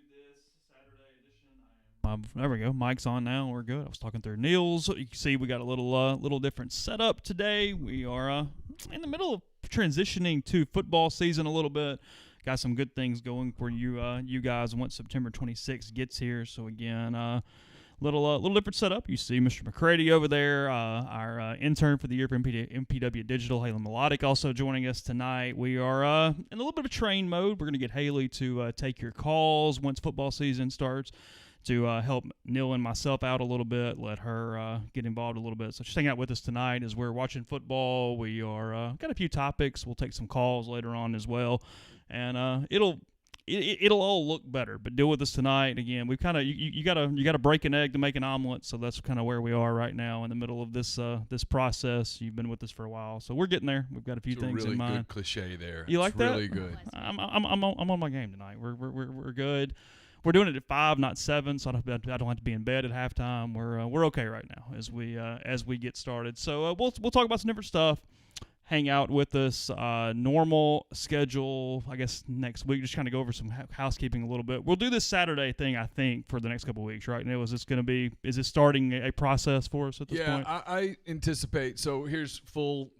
this Saturday edition. There we go. Mic's on now. We're good. I was talking through Neal's. You can see we got a little different setup today. We are in the middle of transitioning to football season a little bit. Got some good things going for you guys once September 26th gets here. So again, little different setup. You see Mr. McCready over there, our intern for the year for MPW Digital, Haley Malatek, also joining us tonight. We are in a little bit of a train mode. We're going to get Haley to take your calls once football season starts to help Neal and myself out a little bit, let her get involved a little bit. So just hang out with us tonight as we're watching football. We are got a few topics. We'll take some calls later on as well, and it'll all look better. But deal with us tonight. Again, we've kind of you gotta break an egg to make an omelet. So that's kind of where we are right now in the middle of this process. You've been with us for a while, so we're getting there. We've got a few things in mind. Really good cliche there. You like that? Really good. I'm on my game tonight. We're good. We're doing it at 5, not 7, so I don't have to be in bed at halftime. We're okay right now as we get started. So we'll talk about some different stuff. Hang out with us. Normal schedule, I guess, next week. Just kind of go over some housekeeping a little bit. We'll do this Saturday thing, I think, for the next couple of weeks, right? Neal, is it starting a process for us at this point? Yeah, I anticipate. So here's full.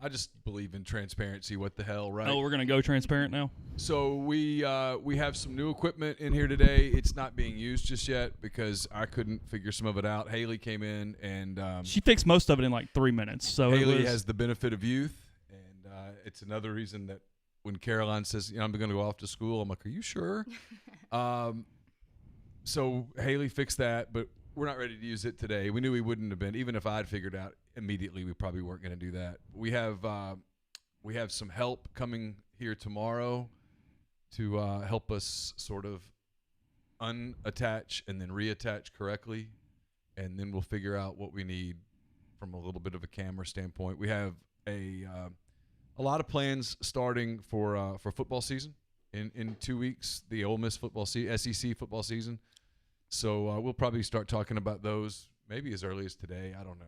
I just believe in transparency. What the hell, right? Oh, we're gonna go transparent now. So we have some new equipment in here today. It's not being used just yet because I couldn't figure some of it out. Haley came in and she fixed most of it in like 3 minutes. So Haley has the benefit of youth, and it's another reason that when Caroline says, I'm going to go off to school, I'm like, are you sure? So Haley fixed that, but we're not ready to use it today. We knew we wouldn't have been, even if I'd figured out immediately. We probably weren't going to do that. We have some help coming here tomorrow to help us sort of unattach and then reattach correctly, and then we'll figure out what we need from a little bit of a camera standpoint. We have a lot of plans starting for football season in 2 weeks. The Ole Miss SEC football season. So we'll probably start talking about those maybe as early as today. I don't know.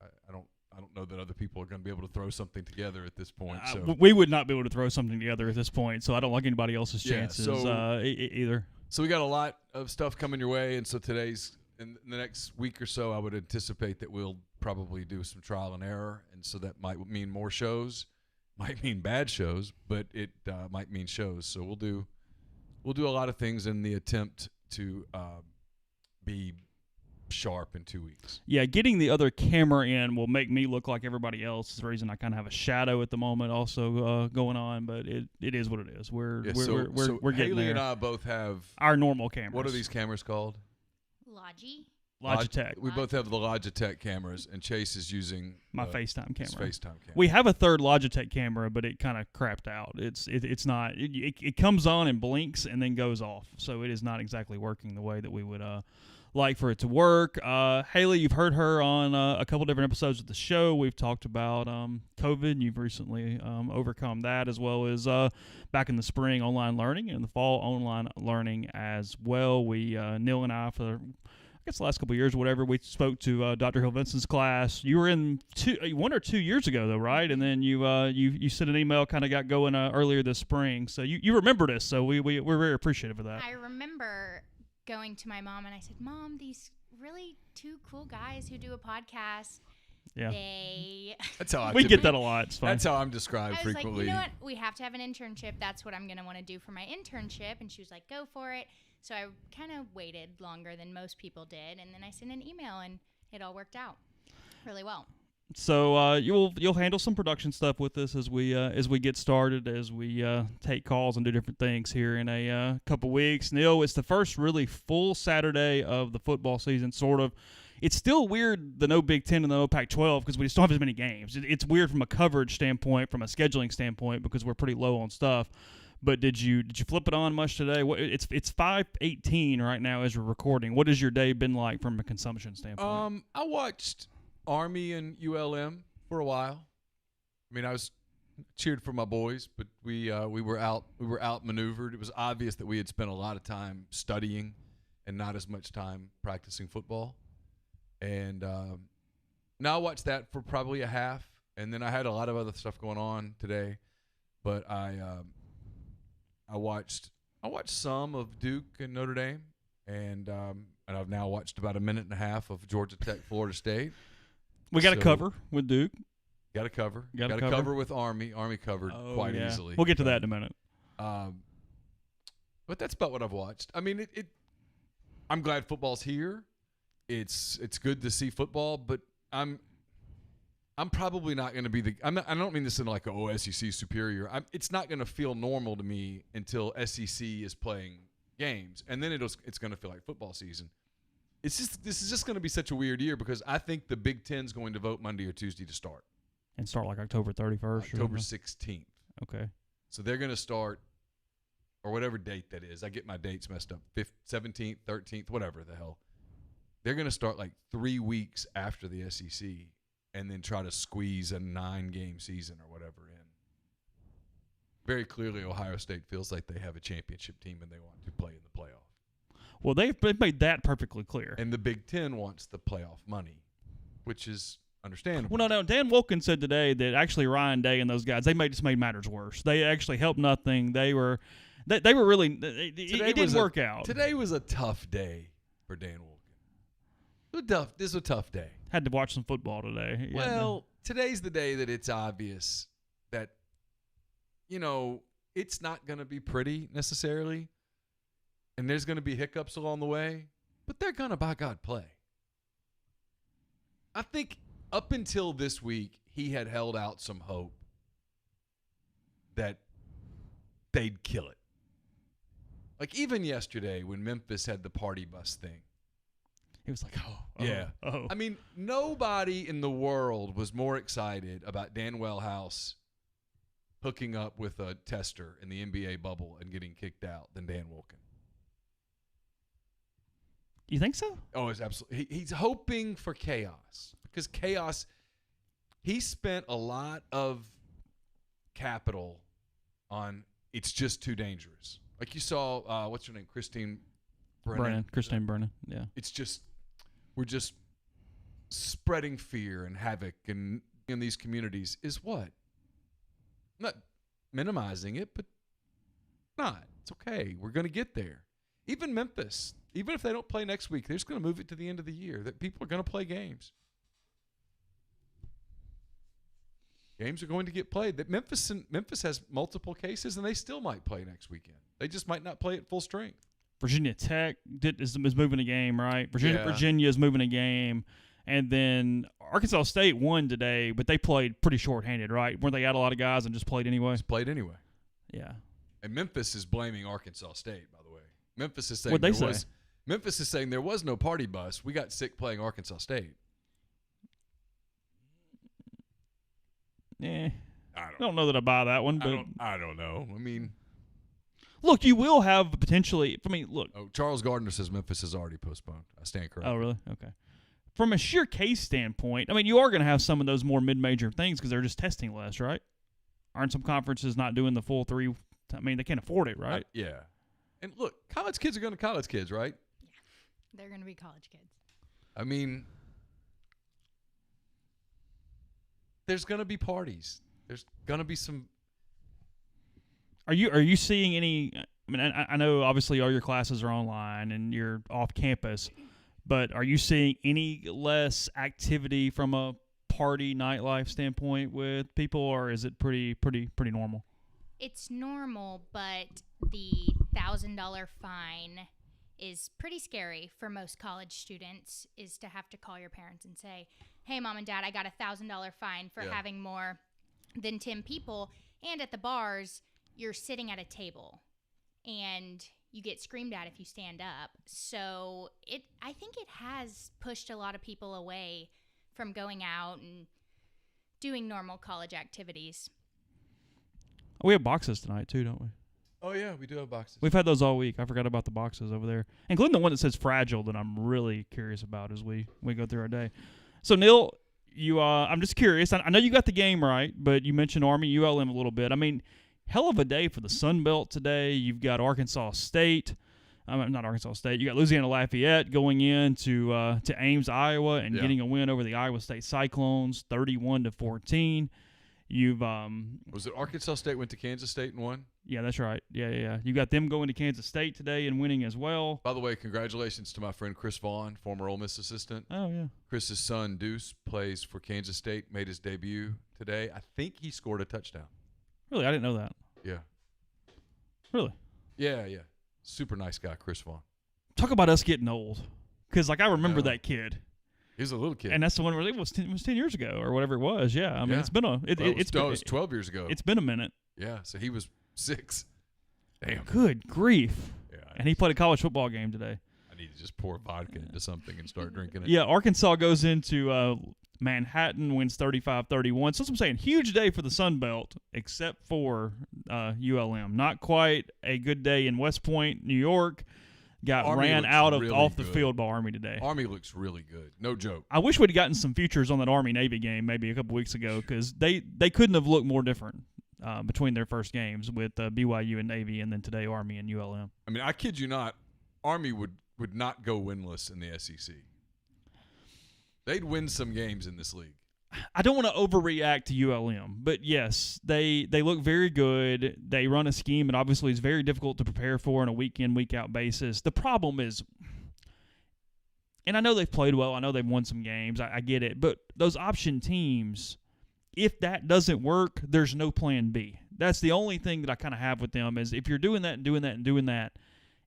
I don't know that other people are going to be able to throw something together at this point. So we would not be able to throw something together at this point. So I don't like anybody else's chances either. So we got a lot of stuff coming your way, and so today's in the next week or so, I would anticipate that we'll probably do some trial and error, and so that might mean more shows, might mean bad shows, but it might mean shows. So we'll do a lot of things in the attempt to be sharp in 2 weeks. Yeah, getting the other camera in will make me look like everybody else. It's the reason I kind of have a shadow at the moment also going on, but it is what it is. We're getting Haley there. and I both have our normal cameras. What are these cameras called? Logitech. We both have the Logitech cameras, and Chase is using my FaceTime camera. His FaceTime camera. We have a third Logitech camera, but it kind of crapped out. It's not. It comes on and blinks and then goes off, so it is not exactly working the way that we would like for it to work. Haley, you've heard her on a couple different episodes of the show. We've talked about COVID. You've recently overcome that, as well as back in the spring online learning and in the fall online learning as well. We Neal and I, for I guess the last couple of years or whatever, we spoke to Dr. Hill Vincent's class. You were in 1 or 2 years ago, though, right? And then you sent an email, kind of got going earlier this spring. So you remembered us, so we're very appreciative of that. I remember going to my mom and I said, Mom, these really 2 cool guys who do a podcast. Yeah. That's how we get that a lot. It's fun. That's how I'm described frequently. Like, you know what? We have to have an internship. That's what I'm going to want to do for my internship. And she was like, go for it. So I kind of waited longer than most people did. And then I sent an email and it all worked out really well. So you'll handle some production stuff with us as we get started, as we take calls and do different things here in a couple weeks. Neal, it's the first really full Saturday of the football season, sort of. It's still weird, the no Big Ten and the no Pac-12, because we just don't have as many games. It's weird from a coverage standpoint, from a scheduling standpoint, because we're pretty low on stuff. But did you flip it on much today? It's 5:18 right now as we're recording. What has your day been like from a consumption standpoint? I watched Army and ULM for a while. I mean, I was cheered for my boys, but we were outmaneuvered. It was obvious that we had spent a lot of time studying and not as much time practicing football. And now I watched that for probably a half, and then I had a lot of other stuff going on today. But I watched I watched some of Duke and Notre Dame, and I've now watched about a minute and a half of Georgia Tech, Florida State. We got to cover with Duke. Got to cover. Got to cover with Army. Army covered quite easily. We'll get to that in a minute. But that's about what I've watched. I mean, I'm glad football's here. It's good to see football, but I'm probably not going to be I don't mean this in like SEC superior. It's not going to feel normal to me until SEC is playing games, and then it's going to feel like football season. This is just going to be such a weird year because I think the Big Ten's going to vote Monday or Tuesday to start. And start like October 31st? October 16th. Okay. So they're going to start, or whatever date that is. I get my dates messed up. 17th, 13th, whatever the hell. They're going to start like 3 weeks after the SEC and then try to squeeze a 9-game season or whatever in. Very clearly, Ohio State feels like they have a championship team and they want to play in the playoff. Well, they've made that perfectly clear. And the Big Ten wants the playoff money, which is understandable. Well, no. Dan Wilkins said today that actually Ryan Day and those guys, they just made matters worse. They actually helped nothing. They were really it didn't work out. Today was a tough day for Dan Wilkins. This was a tough day. Had to watch some football today. Well, today's the day that it's obvious that, it's not going to be pretty necessarily. And there's going to be hiccups along the way, but they're going to, by God, play. I think up until this week, he had held out some hope that they'd kill it. Like even yesterday when Memphis had the party bus thing. He was like, oh. I mean, nobody in the world was more excited about Dan Wellhouse hooking up with a tester in the NBA bubble and getting kicked out than Dan Wilkins. You think so? Oh, it's absolutely. He's hoping for chaos because chaos. He spent a lot of capital on. It's just too dangerous. Like you saw, what's her name, Christine Brennan. Yeah. It's just we're just spreading fear and havoc in these communities. Is what? Not minimizing it, but not. It's okay. We're going to get there. Even Memphis. Even if they don't play next week, they're just going to move it to the end of the year. That people are going to play games. Games are going to get played. That Memphis has multiple cases, and they still might play next weekend. They just might not play at full strength. Virginia Tech is moving a game, right? Virginia is moving a game. And then Arkansas State won today, but they played pretty shorthanded, right? Weren't they out a lot of guys and just played anyway? Just played anyway. Yeah. And Memphis is blaming Arkansas State, by the way. Memphis is saying What'd they say? Memphis is saying there was no party bus. We got sick playing Arkansas State. Yeah. I don't know that I buy that one, but I don't know. I mean, look, you will have potentially. I mean, look. Oh, Charles Gardner says Memphis is already postponed. I stand corrected. Oh, really? Okay. From a sheer case standpoint, I mean, you are going to have some of those more mid-major things because they're just testing less, right? Aren't some conferences not doing the full 3? I mean, they can't afford it, right? Yeah. And look, college kids are going to college kids, right? They're going to be college kids. I mean, there's going to be parties. There's going to be some. Are you seeing any? I mean, I know obviously all your classes are online and you're off campus, but are you seeing any less activity from a party nightlife standpoint with people, or is it pretty normal? It's normal, but the $1,000 fine is pretty scary for most college students, is to have to call your parents and say, hey, Mom and Dad, I got a $1,000 fine for having more than 10 people. And at the bars, you're sitting at a table, and you get screamed at if you stand up. So I think it has pushed a lot of people away from going out and doing normal college activities. We have boxes tonight too, don't we? Oh, yeah, we do have boxes. We've had those all week. I forgot about the boxes over there, including the one that says fragile that I'm really curious about as we go through our day. So, Neal, I'm just curious. I know you got the game right, but you mentioned Army ULM a little bit. I mean, hell of a day for the Sun Belt today. You've got Arkansas State. Not Arkansas State. You got Louisiana Lafayette going in to Ames, Iowa, and getting a win over the Iowa State Cyclones, 31-14. You've Was it Arkansas State went to Kansas State and won? yeah, that's right. Yeah. You got them going to Kansas State today and winning as well. By the way, congratulations to my friend Chris Vaughn, former Ole Miss assistant. Oh yeah. Chris's son Deuce plays for Kansas State, made his debut today. I think he scored a touchdown. Really, I didn't know that. Yeah. Really. Yeah. Super nice guy, Chris Vaughn. Talk about us getting old, because like I remember know. that kid. He's a little kid. And that's the one where it was 10 years ago or whatever it was. Yeah, I mean it's been it was 12 years ago. It's been a minute. Yeah, so he was 6. Damn. Good grief! Yeah, And he played a college football game today. I need to just pour vodka into something and start drinking it. Yeah, Arkansas goes into Manhattan, wins 35-31. So that's what I'm saying. Huge day for the Sun Belt, except for ULM. Not quite a good day in West Point, New York. Got Army ran looks out of really off the good. field by Army today. Army looks really good. No joke. I wish we'd gotten some futures on that Army-Navy game maybe a couple weeks ago, because they couldn't have looked more different between their first games with BYU and Navy, and then today Army and ULM. I mean, I kid you not, Army would not go winless in the SEC. They'd win some games in this league. I don't want to overreact to ULM, but yes, they look very good. They run a scheme that obviously is very difficult to prepare for on a week-in, week-out basis. The problem is, and I know they've played well. I know they've won some games. I get it. But those option teams, if that doesn't work, there's no plan B. That's the only thing that I kind of have with them is if you're doing that and doing that and doing that,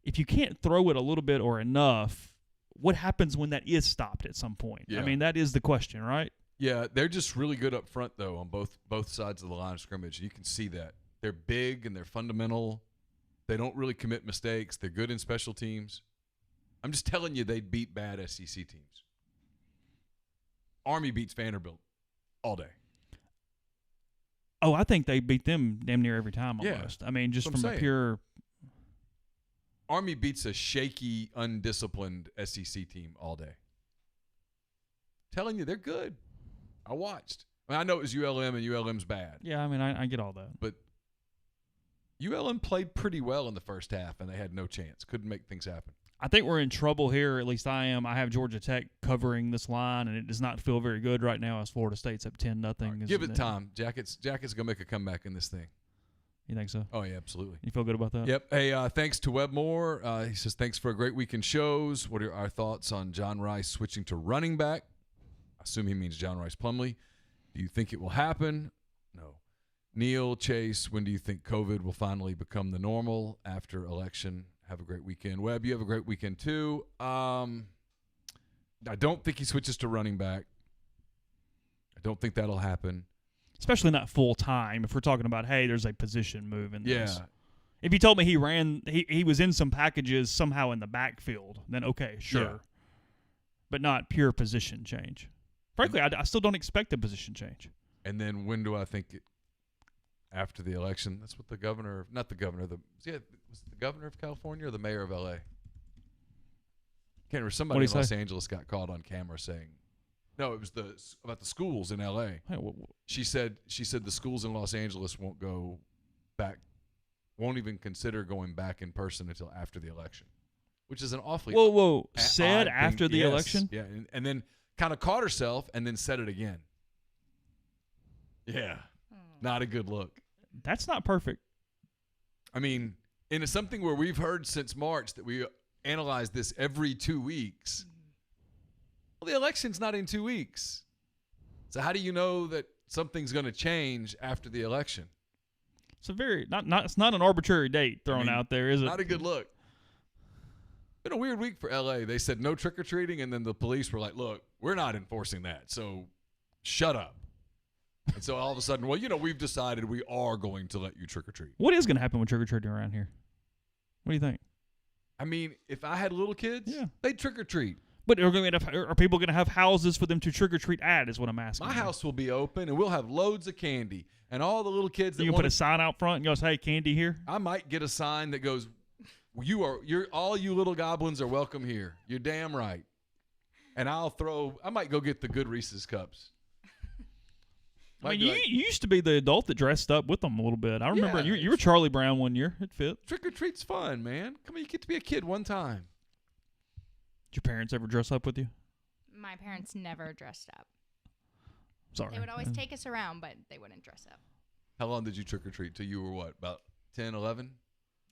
if you can't throw it a little bit or enough, what happens when that is stopped at some point? Yeah. I mean, that is the question, right? Yeah, they're just really good up front, though, on both sides of the line of scrimmage. You can see that. They're big and they're fundamental. They don't really commit mistakes. They're good in special teams. I'm just telling you, they'd beat bad SEC teams. Army beats Vanderbilt all day. Oh, I think they beat them damn near every time Yeah, almost. I mean, just that's what from I'm a saying. pure Army beats a shaky, undisciplined SEC team all day. Telling you, they're good. I watched. I mean, I know it was ULM, and ULM's bad. yeah, I mean, I get all that. But ULM played pretty well in the first half, and they had no chance. Couldn't make things happen. I think we're in trouble here, at least I am. I have Georgia Tech covering this line, and it does not feel very good right now as Florida State's up 10-0. Right, give it time. Jackets going to make a comeback in this thing. You think so? Oh, yeah, absolutely. You feel good about that? Yep. Hey, thanks to Webmore. He says, thanks for a great week in shows. What are our thoughts on John Rice switching to running back? I assume he means John Rice Plumlee. Do you think it will happen? No. Neal, Chase, when do you think COVID will finally become the normal after election? Have a great weekend. Webb, you have a great weekend too. I don't think he switches to running back. I don't think that'll happen. Especially not full time. If we're talking about, hey, there's a position move in this. Yeah. If you told me he was in some packages somehow in the backfield, then okay, sure. Yeah. But not pure position change. Frankly, I still don't expect a position change. And then when do I think it? After the election. That's what the governor, not the governor, was it the governor of California or the mayor of L.A.? Can't remember. Somebody in Los Angeles got caught on camera saying, no, it was about the schools in L.A. Hey, She said the schools in Los Angeles won't go back, won't even consider going back in person until after the election, which is an awfully said odd after thing. the Yes. election? Yeah, and then kind of caught herself and then said it again. Yeah, not a good look. That's not perfect. I mean, into something where we've heard since March that we analyze this every 2 weeks. Well, the election's not in 2 weeks. So how do you know that something's going to change after the election? It's a it's not an arbitrary date thrown out there, is it? Not a good look. Been a weird week for LA. They said no trick-or-treating, and then the police were like, look, we're not enforcing that, so shut up. And so all of a sudden, well, we've decided we are going to let you trick-or-treat. What is going to happen with trick-or-treating around here? What do you think? I mean, if I had little kids, Yeah. they'd trick-or-treat. But are people going to have houses for them to trick-or-treat at is what I'm asking. My house will be open, and we'll have loads of candy. And all the little kids that You can put a sign out front and goes, hey, candy here? I might get a sign that goes, all you little goblins are welcome here. You're damn right. And I might go get the good Reese's cups. I mean, you used to be the adult that dressed up with them a little bit. I remember Yeah, you were Charlie Brown one year. It fit. Trick-or-treat's fun, man. Come on, you get to be a kid one time. Did your parents ever dress up with you? My parents never dressed up. Sorry. They would always take us around, but they wouldn't dress up. How long did you trick or treat? Till you were what? About 10, 11?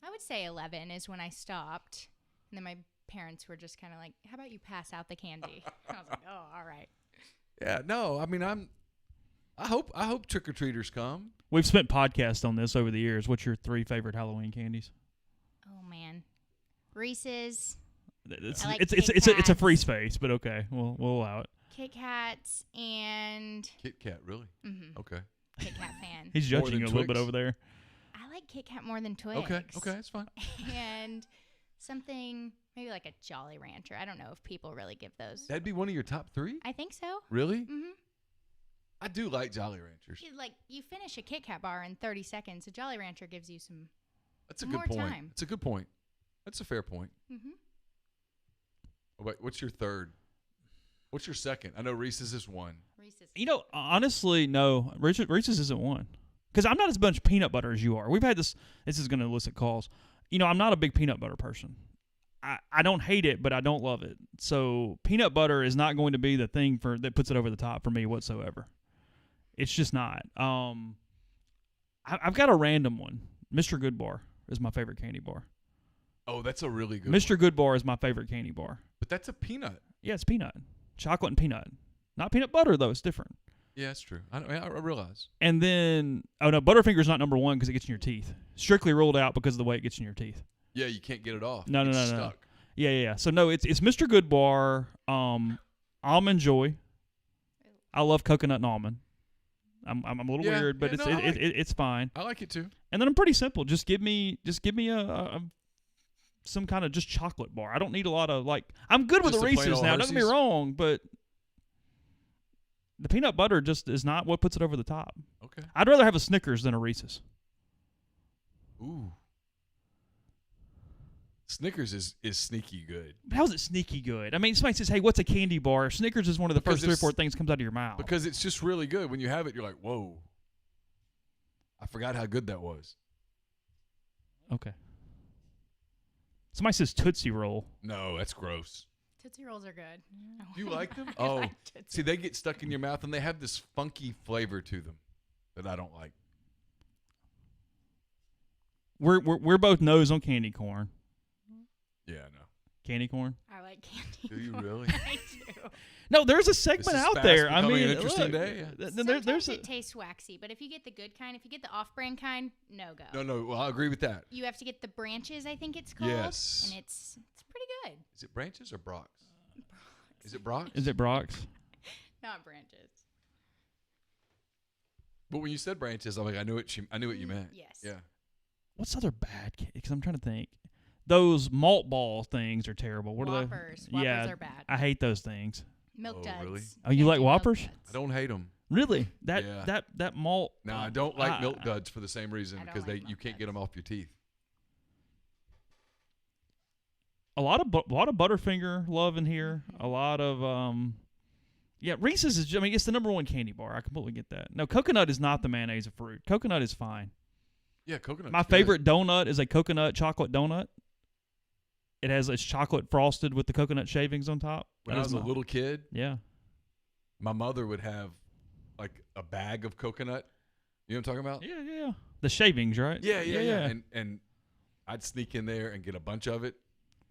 I would say 11 is when I stopped. And then my parents were just kind of like, how about you pass out the candy? I was like, oh, all right. Yeah, no, I mean, I hope trick-or-treaters come. We've spent podcasts on this over the years. What's your 3 favorite Halloween candies? Oh, man. Reese's. It's I like it's Kit it's a Kats. free space, but okay, we'll allow it. Kit Kats and Kit Kat, really? Okay. Kit Kat fan. He's More judging than you a little bit Twix? over there. I like Kit Kat more than Twix. Okay, that's fine. And something, maybe like a Jolly Rancher. I don't know if people really give those. That'd be one of your top 3? I think so. Really? Mm-hmm. I do like Jolly Ranchers. You finish a Kit Kat bar in 30 seconds. A Jolly Rancher gives you some. That's a more good point. time. That's a good point. That's a fair point. Mm-hmm. Oh, wait, what's your third? What's your second? I know Reese's is 1. Reese's. You know, honestly, no, Reese's isn't one. Because I'm not as much peanut butter as you are. We've had this. This is going to elicit calls. You know, I'm not a big peanut butter person. I don't hate it, but I don't love it. So peanut butter is not going to be the thing that puts it over the top for me whatsoever. It's just not. I've got a random one. Mr. Good Bar is my favorite candy bar. Oh, that's a really good Mr. one. Good Bar is my favorite candy bar. But that's a peanut. Yeah, it's peanut. Chocolate and peanut. Not peanut butter, though. It's different. Yeah, that's true. I realize. And then, oh, no, Butterfinger's not number 1 because it gets in your teeth. Strictly ruled out because of the way it gets in your teeth. Yeah, you can't get it off. No. It's stuck. Yeah. So, no, it's Mr. Good Bar, Almond Joy. I love coconut and almond. I'm a little weird, but it's fine. I like it too. And then I'm pretty simple. Just give me a some kind of just chocolate bar. I don't need a lot of I'm good with Just the a plain Reese's old now. Don't get me Hershey's? wrong, but the peanut butter just is not what puts it over the top. Okay. I'd rather have a Snickers than a Reese's. Ooh. Snickers is sneaky good. How's it sneaky good? I mean, somebody says, "Hey, what's a candy bar?" Snickers is one of the Because first 3 or it's- 4 things that comes out of your mouth. Because it's just really good. When you have it, you're like, whoa. I forgot how good that was. Okay. Somebody says Tootsie Roll. No, that's gross. Tootsie Rolls are good. Do you like them? I Oh, like Tootsie see, they get stuck in your mouth, and they have this funky flavor to them that I don't like. We're both nose on candy corn. Yeah, no. Candy corn. I like candy. Do you corn. really? I do. No, there's a segment is out fast there. I becoming mean, an interesting look, day, yeah. Sometimes there's it tastes waxy, but if you get the good kind, if you get the off-brand kind, no go. No. Well, I agree with that. You have to get the branches, I think it's called. Yes. And it's pretty good. Is it Branches or Brock's? Is it Brock's? Is it Brock's? Not branches. But when you said Branches, I'm like, I knew what you meant. Yes. Yeah. What's other bad candy? Because I'm trying to think. Those malt ball things are terrible. What Whoppers. are they? Whoppers are bad. I hate those things. Milk Oh, duds. really? Oh, you Can't like do milk Whoppers? duds. I don't hate them. Really? Yeah. That malt. No, I don't like milk duds for the same reason I don't because like you milk can't get duds. them off your teeth. A lot of Butterfinger love in here. A lot of yeah, Reese's is. I mean, it's the number 1 candy bar. I completely get that. No, coconut is not the mayonnaise of fruit. Coconut is fine. Yeah, coconut. My favorite donut is a coconut chocolate donut. It's chocolate frosted with the coconut shavings on top. When That I is was a little kid, yeah. my mother would have like a bag of coconut. You know what I'm talking about? Yeah. The shavings, right? Yeah. And I'd sneak in there and get a bunch of it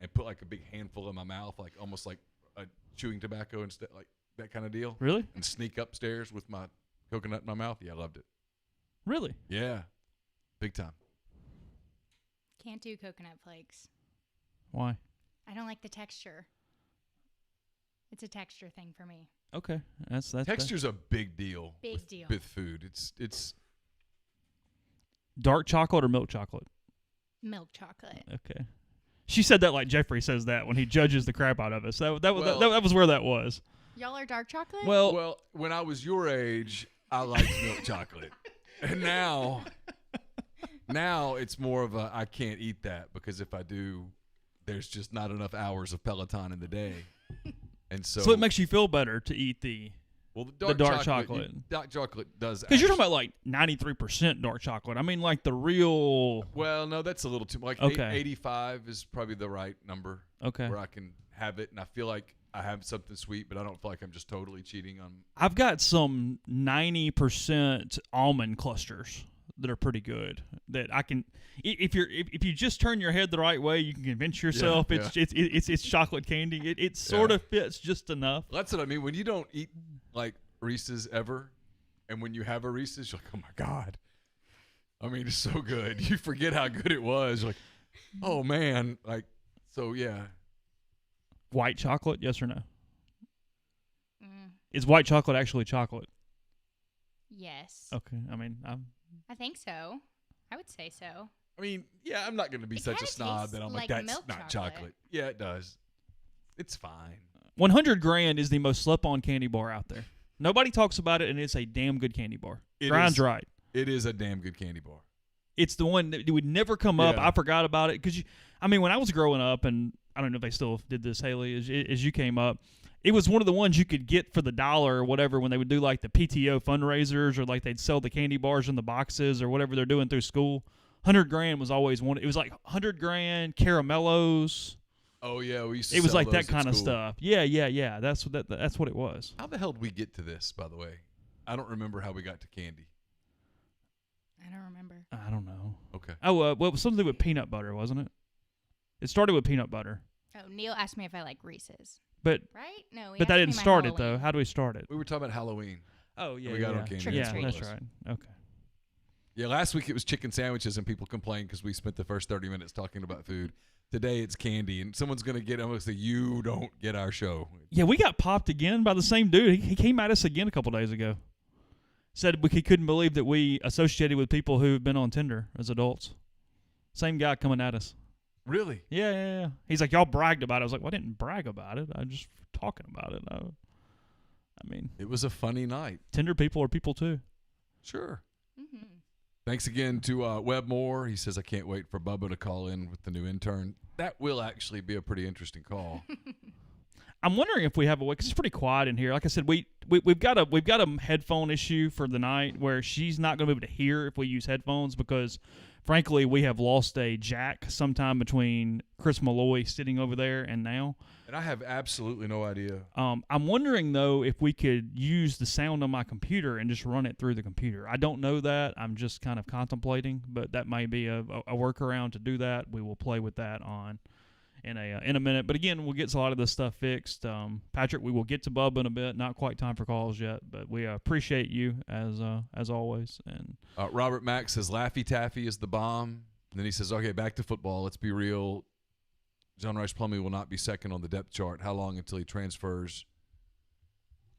and put like a big handful in my mouth, like almost like a chewing tobacco instead, like that kind of deal. Really? And sneak upstairs with my coconut in my mouth. Yeah, I loved it. Really? Yeah, big time. Can't do coconut flakes. Why? I don't like the texture. It's a texture thing for me. Okay, that's Texture's a big deal. Big deal. With food. It's dark chocolate or milk chocolate. Milk chocolate. Okay. She said that like Jeffrey says that when he judges the crap out of us. That was where that was. Y'all are dark chocolate? well, when I was your age, I liked milk chocolate, and now it's more of a I can't eat that because if I do, there's just not enough hours of Peloton in the day, and so it makes you feel better to eat the dark chocolate. Dark chocolate does because you're talking about like 93% dark chocolate. I mean, like the real. Well, no, that's a little too like Okay. 85 is probably the right number. Okay. Where I can have it, and I feel like I have something sweet, but I don't feel like I'm just totally cheating on. I've got some 90% almond clusters that are pretty good. That I can, if you just turn your head the right way, you can convince yourself it's chocolate candy. It sort of fits just enough. Well, that's what I mean. When you don't eat like Reese's ever, and when you have a Reese's, you're like, oh my God. I mean, it's so good. You forget how good it was. You're like, oh man, like so yeah. White chocolate, yes or no? Mm, Is white chocolate actually chocolate? yes. Okay, I mean, I think so. I would say so. I mean, yeah, I'm not going to be It such a kinda snob tastes that I'm like like, that's milk not chocolate. chocolate. Yeah, it does. It's fine. 100 grand is the most slept-on candy bar out there. Nobody talks about it, and it's a damn good candy bar. Grind's right. It is a damn good candy bar. It's the one that would never come up. Yeah. I forgot about it because, when I was growing up, and I don't know if they still did this, Haley, as you came up, it was one of the ones you could get for the $1 or whatever when they would do like the PTO fundraisers or like they'd sell the candy bars in the boxes or whatever they're doing through school. 100 grand was always one. It was like 100 grand caramellos. Oh yeah, we used to It was sell like those that at kind of school. stuff. Yeah. That's what it was. How the hell did we get to this, by the way? I don't remember how we got to candy. I don't remember. I don't know. Okay. Oh, well, it was something with peanut butter, wasn't it? It started with peanut butter, Oh, Neal asked me if I like Reese's. but Right? No, he but that asked me didn't my start it Halloween. though. How do we start it? We were talking about Halloween. Oh yeah, we got on candy. Trick or Yeah, treat. that's right. Okay. Yeah, last week it was chicken sandwiches and people complained because we spent the first 30 minutes talking about food. Today it's candy, and someone's going to get almost say, you don't get our show. Yeah, we got popped again by the same dude. He came at us again a couple days ago. Said he couldn't believe that we associated with people who've been on Tinder as adults. Same guy coming at us. Really? Yeah. He's like, y'all bragged about it. I was like, well, I didn't brag about it. I'm just talking about it. I mean, It was a funny night. Tinder people are people too. Sure. Mm-hmm. Thanks again to Webb Moore. He says, I can't wait for Bubba to call in with the new intern. That will actually be a pretty interesting call. I'm wondering if we have a way, because it's pretty quiet in here. Like I said, we've got a headphone issue for the night where she's not going to be able to hear if we use headphones because, frankly, we have lost a jack sometime between Chris Malloy sitting over there and now. And I have absolutely no idea. I'm wondering, though, if we could use the sound on my computer and just run it through the computer. I don't know that. I'm just kind of contemplating, but that may be a workaround to do that. We will play with that in a minute. But again, we'll get a lot of this stuff fixed. Patrick, we will get to Bubba in a bit. Not quite time for calls yet, but we appreciate you as always. And Robert Mack says Laffy Taffy is the bomb. And then he says, okay, back to football. Let's be real. John Rice Plumlee will not be second on the depth chart. How long until he transfers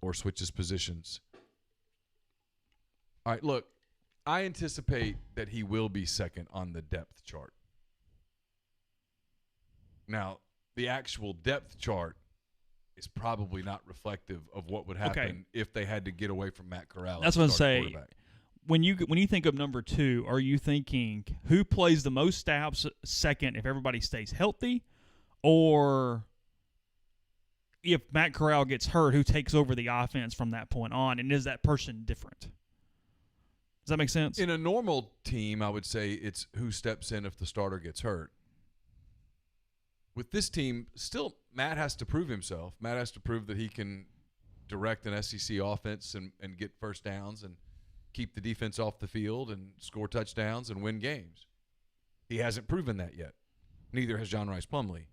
or switches positions? All right, look, I anticipate that he will be second on the depth chart. Now, the actual depth chart is probably not reflective of what would happen if they had to get away from Matt Corral. That's what I'm saying. When you think of number 2, are you thinking who plays the most snaps second if everybody stays healthy, or if Matt Corral gets hurt, who takes over the offense from that point on, and is that person different? Does that make sense? In a normal team, I would say it's who steps in if the starter gets hurt. With this team, still Matt has to prove himself. Matt has to prove that he can direct an SEC offense and get first downs and keep the defense off the field and score touchdowns and win games. He hasn't proven that yet. Neither has John Rice Plumlee.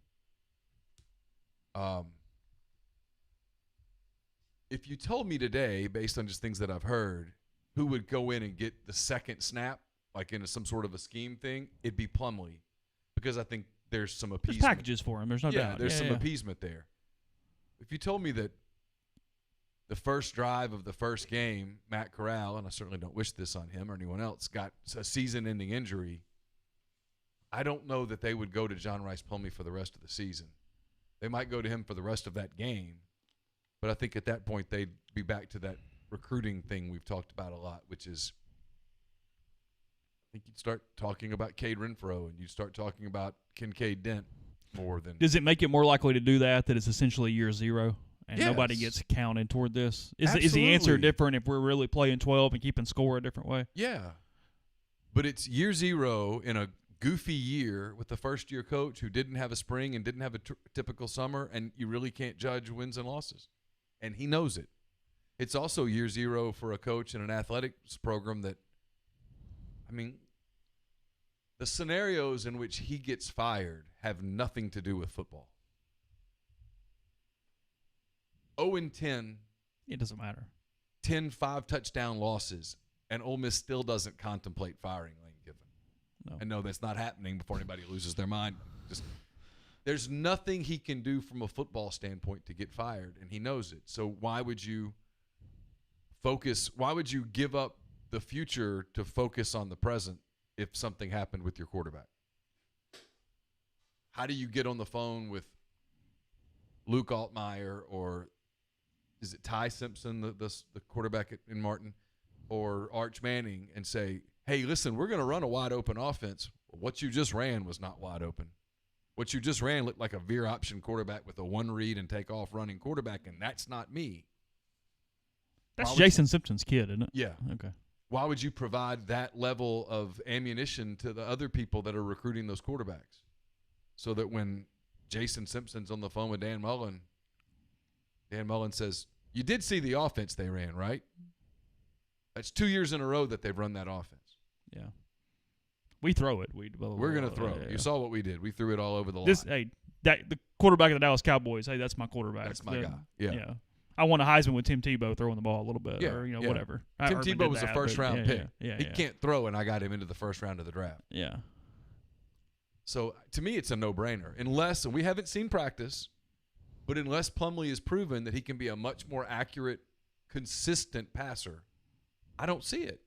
If you told me today, based on just things that I've heard, who would go in and get the second snap, like in some sort of a scheme thing, it'd be Plumlee, because I think there's some There's appeasement. packages for him. There's no doubt. There's some appeasement there. If you told me that the first drive of the first game, Matt Corral, and I certainly don't wish this on him or anyone else, got a season-ending injury, I don't know that they would go to John Rice Plumlee for the rest of the season. They might go to him for the rest of that game, but I think at that point they'd be back to that recruiting thing we've talked about a lot, which is I think you'd start talking about Cade Renfro and you'd start talking about Kincaid Dent more than. Does it make it more likely to do that it's essentially year 0 and nobody Yes. gets counted toward this? Is the answer Absolutely. different if we're really playing 12 and keeping score a different way? Yeah. But it's year 0 in a goofy year with the first-year coach who didn't have a spring and didn't have a typical summer, and you really can't judge wins and losses. And he knows it. It's also year zero for a coach in an athletics program that, I mean, the scenarios in which he gets fired have nothing to do with football. 0-10. It doesn't matter. 10 5-touchdown losses, and Ole Miss still doesn't contemplate firing Lane Kiffin. No. And no, that's not happening before anybody loses their mind. There's nothing he can do from a football standpoint to get fired, and he knows it. So why would you give up the future to focus on the present if something happened with your quarterback? How do you get on the phone with Luke Altmaier, or is it Ty Simpson, the quarterback in Martin, or Arch Manning, and say, hey, listen, we're going to run a wide-open offense. What you just ran was not wide open. What you just ran looked like a veer option quarterback with a one-read and take-off running quarterback, and that's not me. That's Jason Simpson's kid, isn't it? Yeah. Okay. Why would you provide that level of ammunition to the other people that are recruiting those quarterbacks? So that when Jason Simpson's on the phone with Dan Mullen says, you did see the offense they ran, right? That's 2 years in a row that they've run that offense. Yeah. We throw it. We're going to throw. Yeah. You saw what we did. We threw it all over the line. The quarterback of the Dallas Cowboys, hey, that's my quarterback. That's my guy. Yeah. I won a Heisman with Tim Tebow throwing the ball a little bit, Yeah, or yeah. whatever. Tim Tebow was a first-round pick. Yeah, he can't throw, and I got him into the first round of the draft. Yeah. So, to me, it's a no-brainer. Unless, and we haven't seen practice, but unless Plumlee has proven that he can be a much more accurate, consistent passer, I don't see it.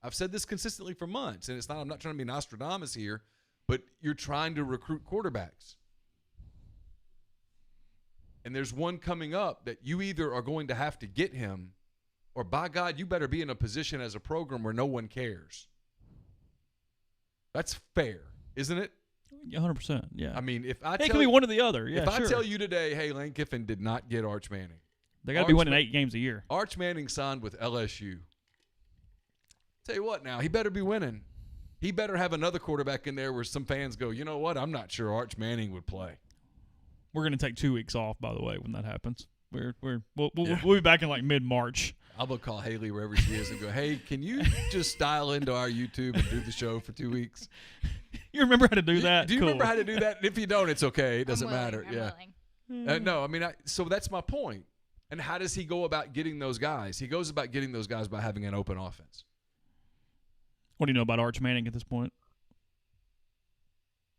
I've said this consistently for months, and I'm not trying to be Nostradamus here, but you're trying to recruit quarterbacks. And there's one coming up that you either are going to have to get him, or by God, you better be in a position as a program where no one cares. That's fair, isn't it? 100%. Yeah. I mean, if I it could be one or the other. Yeah, if sure. I tell you today, hey, Lane Kiffin did not get Arch Manning. They got to be winning 8 games a year. Arch Manning signed with LSU. Tell you what now, he better be winning. He better have another quarterback in there where some fans go, you know what, I'm not sure Arch Manning would play. We're going to take 2 weeks off, by the way, when that happens. We'll be back in like mid-March. I'm going to call Haley wherever she is and go, hey, can you just style into our YouTube and do the show for 2 weeks? You remember how to do that? Do you remember how to do that? And if you don't, it's okay. It doesn't matter. I'm willing. No, I mean, so that's my point. And how does he go about getting those guys? He goes about getting those guys by having an open offense. What do you know about Arch Manning at this point?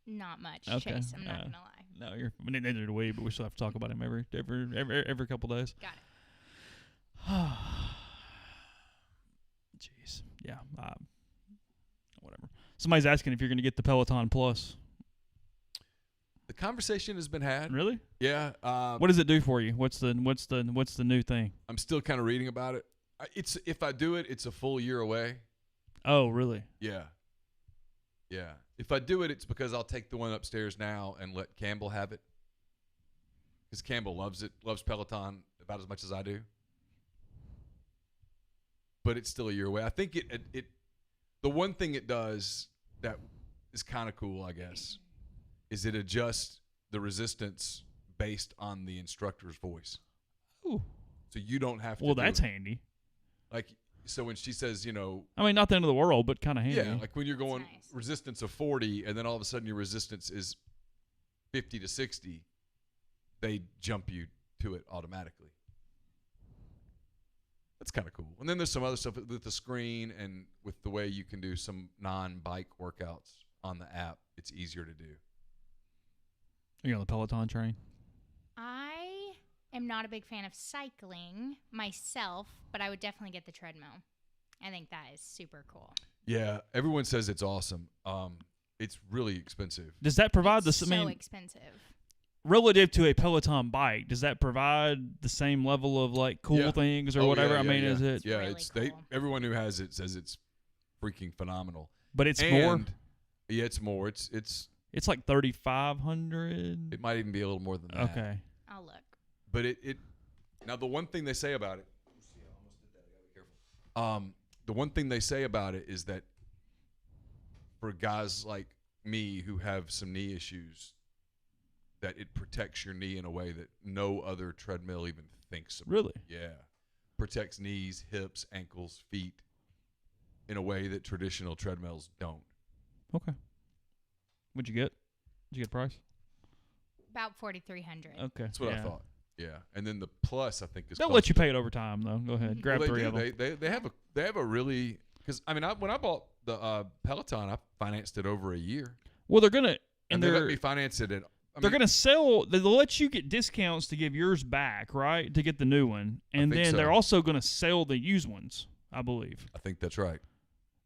Not much, Okay. Chase. I'm not going to lie. No, neither do we, but we still have to talk about him every couple days. Got it. Jeez. Yeah. Whatever. Somebody's asking if you're going to get the Peloton Plus. The conversation has been had. Really? Yeah. What does it do for you? What's the new thing? I'm still kind of reading about it. If I do it, it's a full year away. Oh, really? Yeah. Yeah. If I do it, it's because I'll take the one upstairs now and let Campbell have it. Because Campbell loves it, loves Peloton about as much as I do. But it's still a year away. I think the one thing it does that is kind of cool, I guess, is it adjusts the resistance based on the instructor's voice. Ooh. So you don't have to. Well, that's handy. Like, so when she says, you know. I mean, not the end of the world, but kind of handy. Yeah, like when you're going nice. resistance of 40, and then all of a sudden your resistance is 50 to 60, they jump you to it automatically. That's kind of cool. And then there's some other stuff with the screen and with the way you can do some non-bike workouts on the app. It's easier to do. Are you on the Peloton train? I am not a big fan of cycling myself, but I would definitely get the treadmill. I think that is super cool. Yeah, everyone says it's awesome. It's really expensive. Does that provide It's so expensive. Relative to a Peloton bike, does that provide the same level of like cool things or whatever? Is it? Yeah, really cool. Everyone who has it says it's freaking phenomenal. But it's more. Yeah, it's more. It's like 3,500. It might even be a little more than that. Okay. I'll look. But it now the one thing they say about it. I almost did that. I gotta be careful. The one thing they say about it is that for guys like me who have some knee issues that it protects your knee in a way that no other treadmill even thinks about. Really? Yeah. Protects knees, hips, ankles, feet in a way that traditional treadmills don't. Okay. What'd you get? Did you get a price? About 4,300. Okay. That's what I thought. Yeah. And then the Plus, I think, is They'll close let you to- pay it over time, though. Go ahead. Grab Well, three do. of them. They have a really, because I mean, when I bought the Peloton, I financed it over a year, Well, they're gonna and they let me finance it at. they're gonna sell. They'll let you get discounts to give yours back, right? To get the new one, and think then so. they're also gonna sell the used ones, I believe. I think that's right.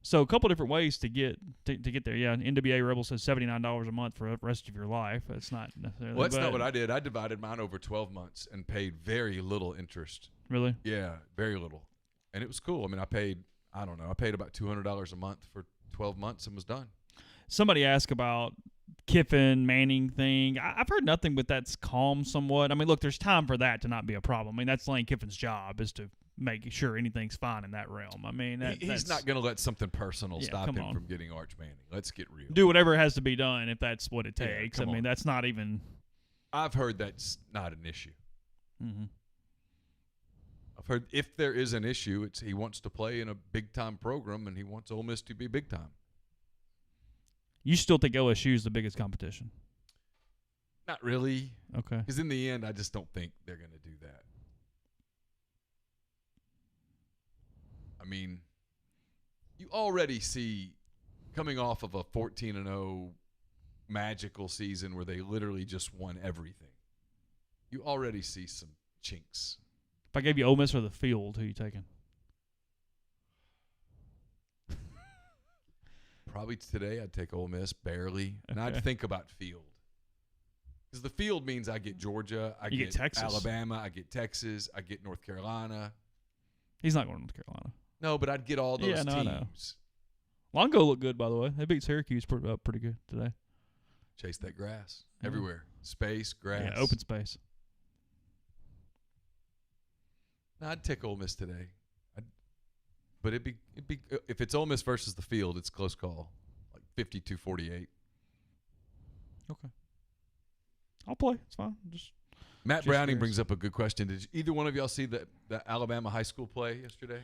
So a couple different ways to get there. Yeah, NWA Rebel says $79 a month for the rest of your life. That's not necessarily. Well, that's not bad. what I did. I divided mine over 12 months and paid very little interest. Really. Yeah, very little, and it was cool. I mean, I paid about $200 a month for 12 months and was done. Somebody asked about Kiffin Manning thing. I've heard nothing, but that's calm somewhat. I mean, look, there's time for that to not be a problem. I mean, that's Lane Kiffin's job is to make sure anything's fine in that realm. I mean, He's that's not going to let something personal Yeah, stop come him on. from getting Arch Manning. Let's get real. do whatever has to be done if that's what it Yeah, takes. I come mean, on. that's not even. I've heard that's not an issue. Mm-hmm. I've heard if there is an issue, it's he wants to play in a big-time program and he wants Ole Miss to be big-time. You still think LSU is the biggest competition? Not really, Okay. because in the end, I just don't think they're going to do that. I mean, you already see coming off of a 14-0 magical season where they literally just won everything. You already see some chinks. If I gave you Ole Miss or the field, who are you taking? Probably today I'd take Ole Miss barely, and Okay. I'd think about field. Because the field means I get Georgia, I You get Texas. Alabama, I get Texas, I get North Carolina. He's not going to North Carolina. No, but I'd get all those Yeah, no, I know. teams. Longo looked good, by the way. They beat Syracuse pretty good today. Chase that grass Yeah. everywhere. Space, grass. Yeah, open space. No, I'd take Ole Miss today. But it'd be if it's Ole Miss versus the field, it's a close call, like 52-48. Okay. I'll play. It's fine. Matt Just Browning curious. brings up a good question. Did either one of y'all see the Alabama high school play yesterday?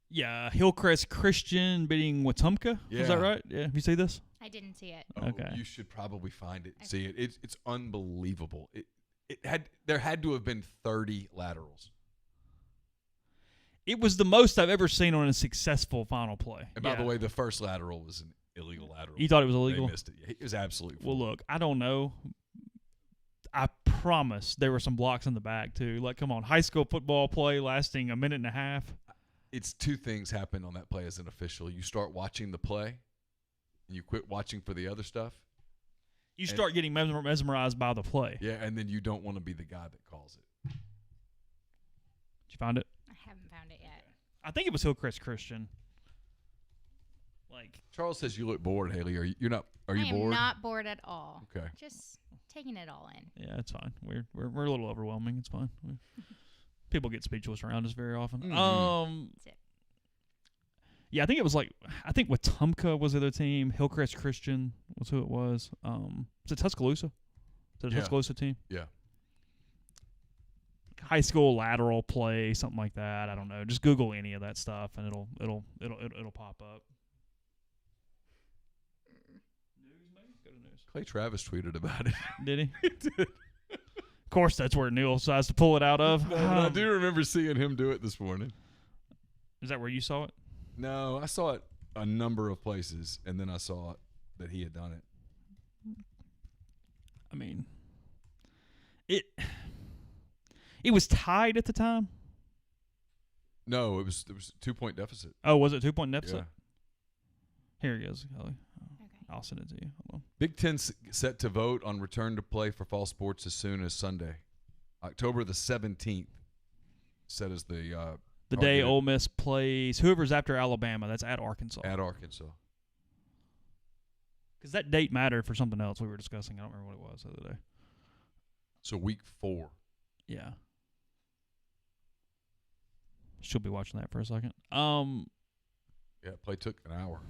Yeah, Hillcrest Christian beating Wetumpka. Is that Yeah. right? Yeah. Have you see this? I didn't see it. Oh, Okay. You should probably find it and Okay. see it. It's unbelievable. There had to have been 30 laterals. It was the most I've ever seen on a successful final play. And by Yeah. the way, the first lateral was an illegal lateral. You thought it was They illegal? missed it. It was absolutely. Well, look, I don't know. I promise there were some blocks in the back, too. Like, come on, high school football play lasting a minute and a half. It's two things happen on that play as an official. You start watching the play, and you quit watching for the other stuff. You start getting mesmerized by the play. Yeah, and then you don't want to be the guy that calls it. Did you find it? I haven't found it yet. I think it was Hillcrest Christian. Like, Charles says you look bored, Haley. Are you not? Are you I am bored? not bored at all. Okay. Just taking it all in. yeah, it's fine. We're a little overwhelming. It's fine. People get speechless around us very often. Mhm. That's it. Yeah, I think it was I think Wetumpka was the other team. Hillcrest Christian was who it was. Was it Tuscaloosa? Is it a Yeah. Tuscaloosa team? Yeah. High school lateral play, something like that. I don't know. Just Google any of that stuff, and it'll pop up. News, maybe? Go to news. Clay Travis tweeted about it. Did he? Of course, that's where Neal decides to pull it out of. No, but I do remember seeing him do it this morning. Is that where you saw it? No, I saw it a number of places, and then I saw that he had done it. I mean, it was tied at the time. No, it was a 2-point deficit. Oh, was it 2-point deficit? Yeah. Here he is, Kelly. Okay. I'll send it to you. Hold on. Big Ten set to vote on return to play for fall sports as soon as Sunday, October the 17th. Set as the The day targeted Ole Miss plays whoever's after Alabama. That's at Arkansas. at Arkansas. Because that date mattered for something else we were discussing. I don't remember what it was the other day. So week 4. Yeah. She'll be watching that for a second. Yeah, play took an hour.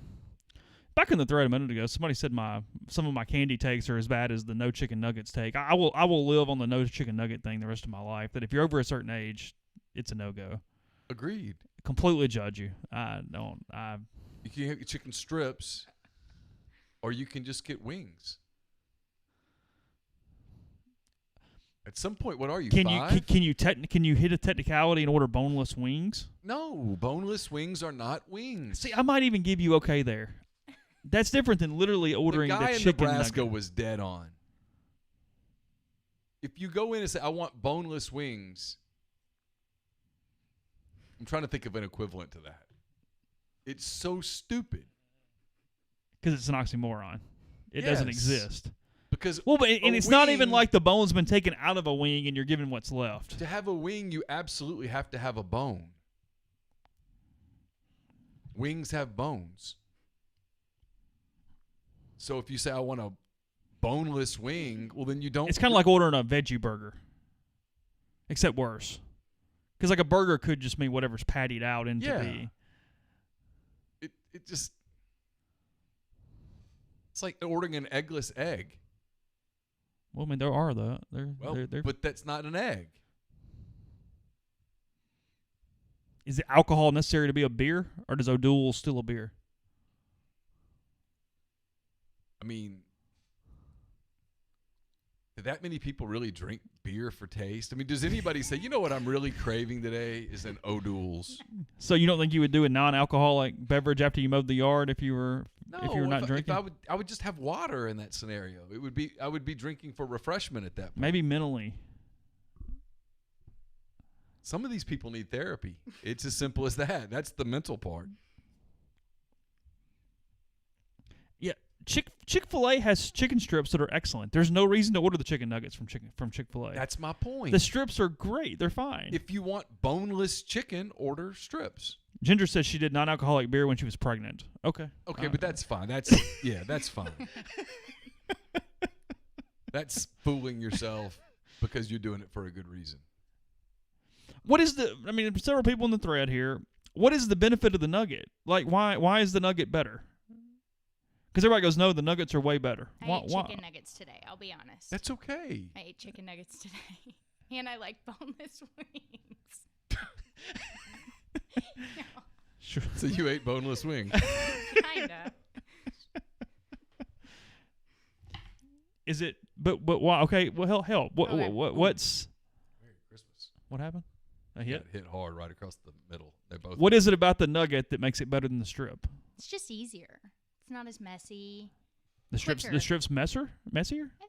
Back in the thread a minute ago, somebody said some of my candy takes are as bad as the no chicken nuggets take. I will live on the no chicken nugget thing the rest of my life. That if you're over a certain age, it's a no go. Agreed. Completely judge you. You can get chicken strips, or you can just get wings. At some point, what are you? Can 5? Can you hit a technicality and order boneless wings? No, boneless wings are not wings. See, I might even give you okay there. That's different than literally ordering the guy the in chicken Nebraska nugget. was dead on. If you go in and say, I want boneless wings, I'm trying to think of an equivalent to that. It's so stupid. Because it's an oxymoron. It doesn't Yes. exist. Because and it's not even like the bone's been taken out of a wing and you're given what's left. to have a wing, you absolutely have to have a bone. Wings have bones. So if you say, I want a boneless wing, well, then you don't. It's kind of like ordering a veggie burger, except worse. Because like a burger could just mean whatever's pattied out into the. It just. It's like ordering an eggless egg. Well, I mean, there are though. But that's not an egg. Is it alcohol necessary to be a beer, or does O'Doul's still a beer? I mean, do that many people really drink beer for taste? I mean, does anybody say, you know what I'm really craving today is an O'Doul's? So you don't think you would do a non-alcoholic beverage after you mowed the yard if you were not drinking? I would just have water in that scenario. I would be drinking for refreshment at that point. Maybe mentally. Some of these people need therapy. It's as simple as that. That's the mental part. Yeah, Chick-fil-A has chicken strips that are excellent. There's no reason to order the chicken nuggets from Chick-fil-A. That's my point. The strips are great. They're fine. If you want boneless chicken, order strips. Ginger says she did non-alcoholic beer when she was pregnant. Okay. Okay, but that's fine. That's fine. That's fooling yourself because you're doing it for a good reason. Several people in the thread here. What is the benefit of the nugget? Like, why is the nugget better? Because everybody goes, no, the nuggets are way better. I ate chicken nuggets today, I'll be honest. That's okay. I ate chicken nuggets today. And I like boneless wings. No. Sure. So you ate boneless wings. Kinda. Is it? But why? Okay. Well, hell. Okay. What's? Merry Christmas. What happened? A hit. Got hit hard right across the middle. They both. What is it about the nugget that makes it better than the strip? It's just easier. It's not as messy. The strips messier? I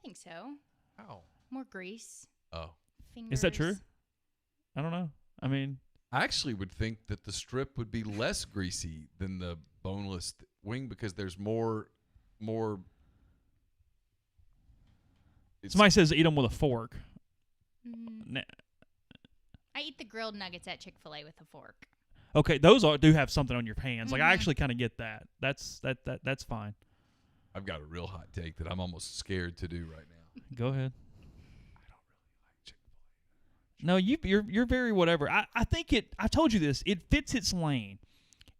think so. How? More grease. Oh. Fingers. Is that true? I don't know. I mean, I actually would think that the strip would be less greasy than the boneless wing because there's more. Somebody says eat them with a fork. I eat the grilled nuggets at Chick-fil-A with a fork. Okay, those do have something on your hands. Like I actually kind of get that. That's fine. I've got a real hot take that I'm almost scared to do right now. Go ahead. I don't really like Chick-fil-A. No, you're very whatever. I think I told you this. It fits its lane.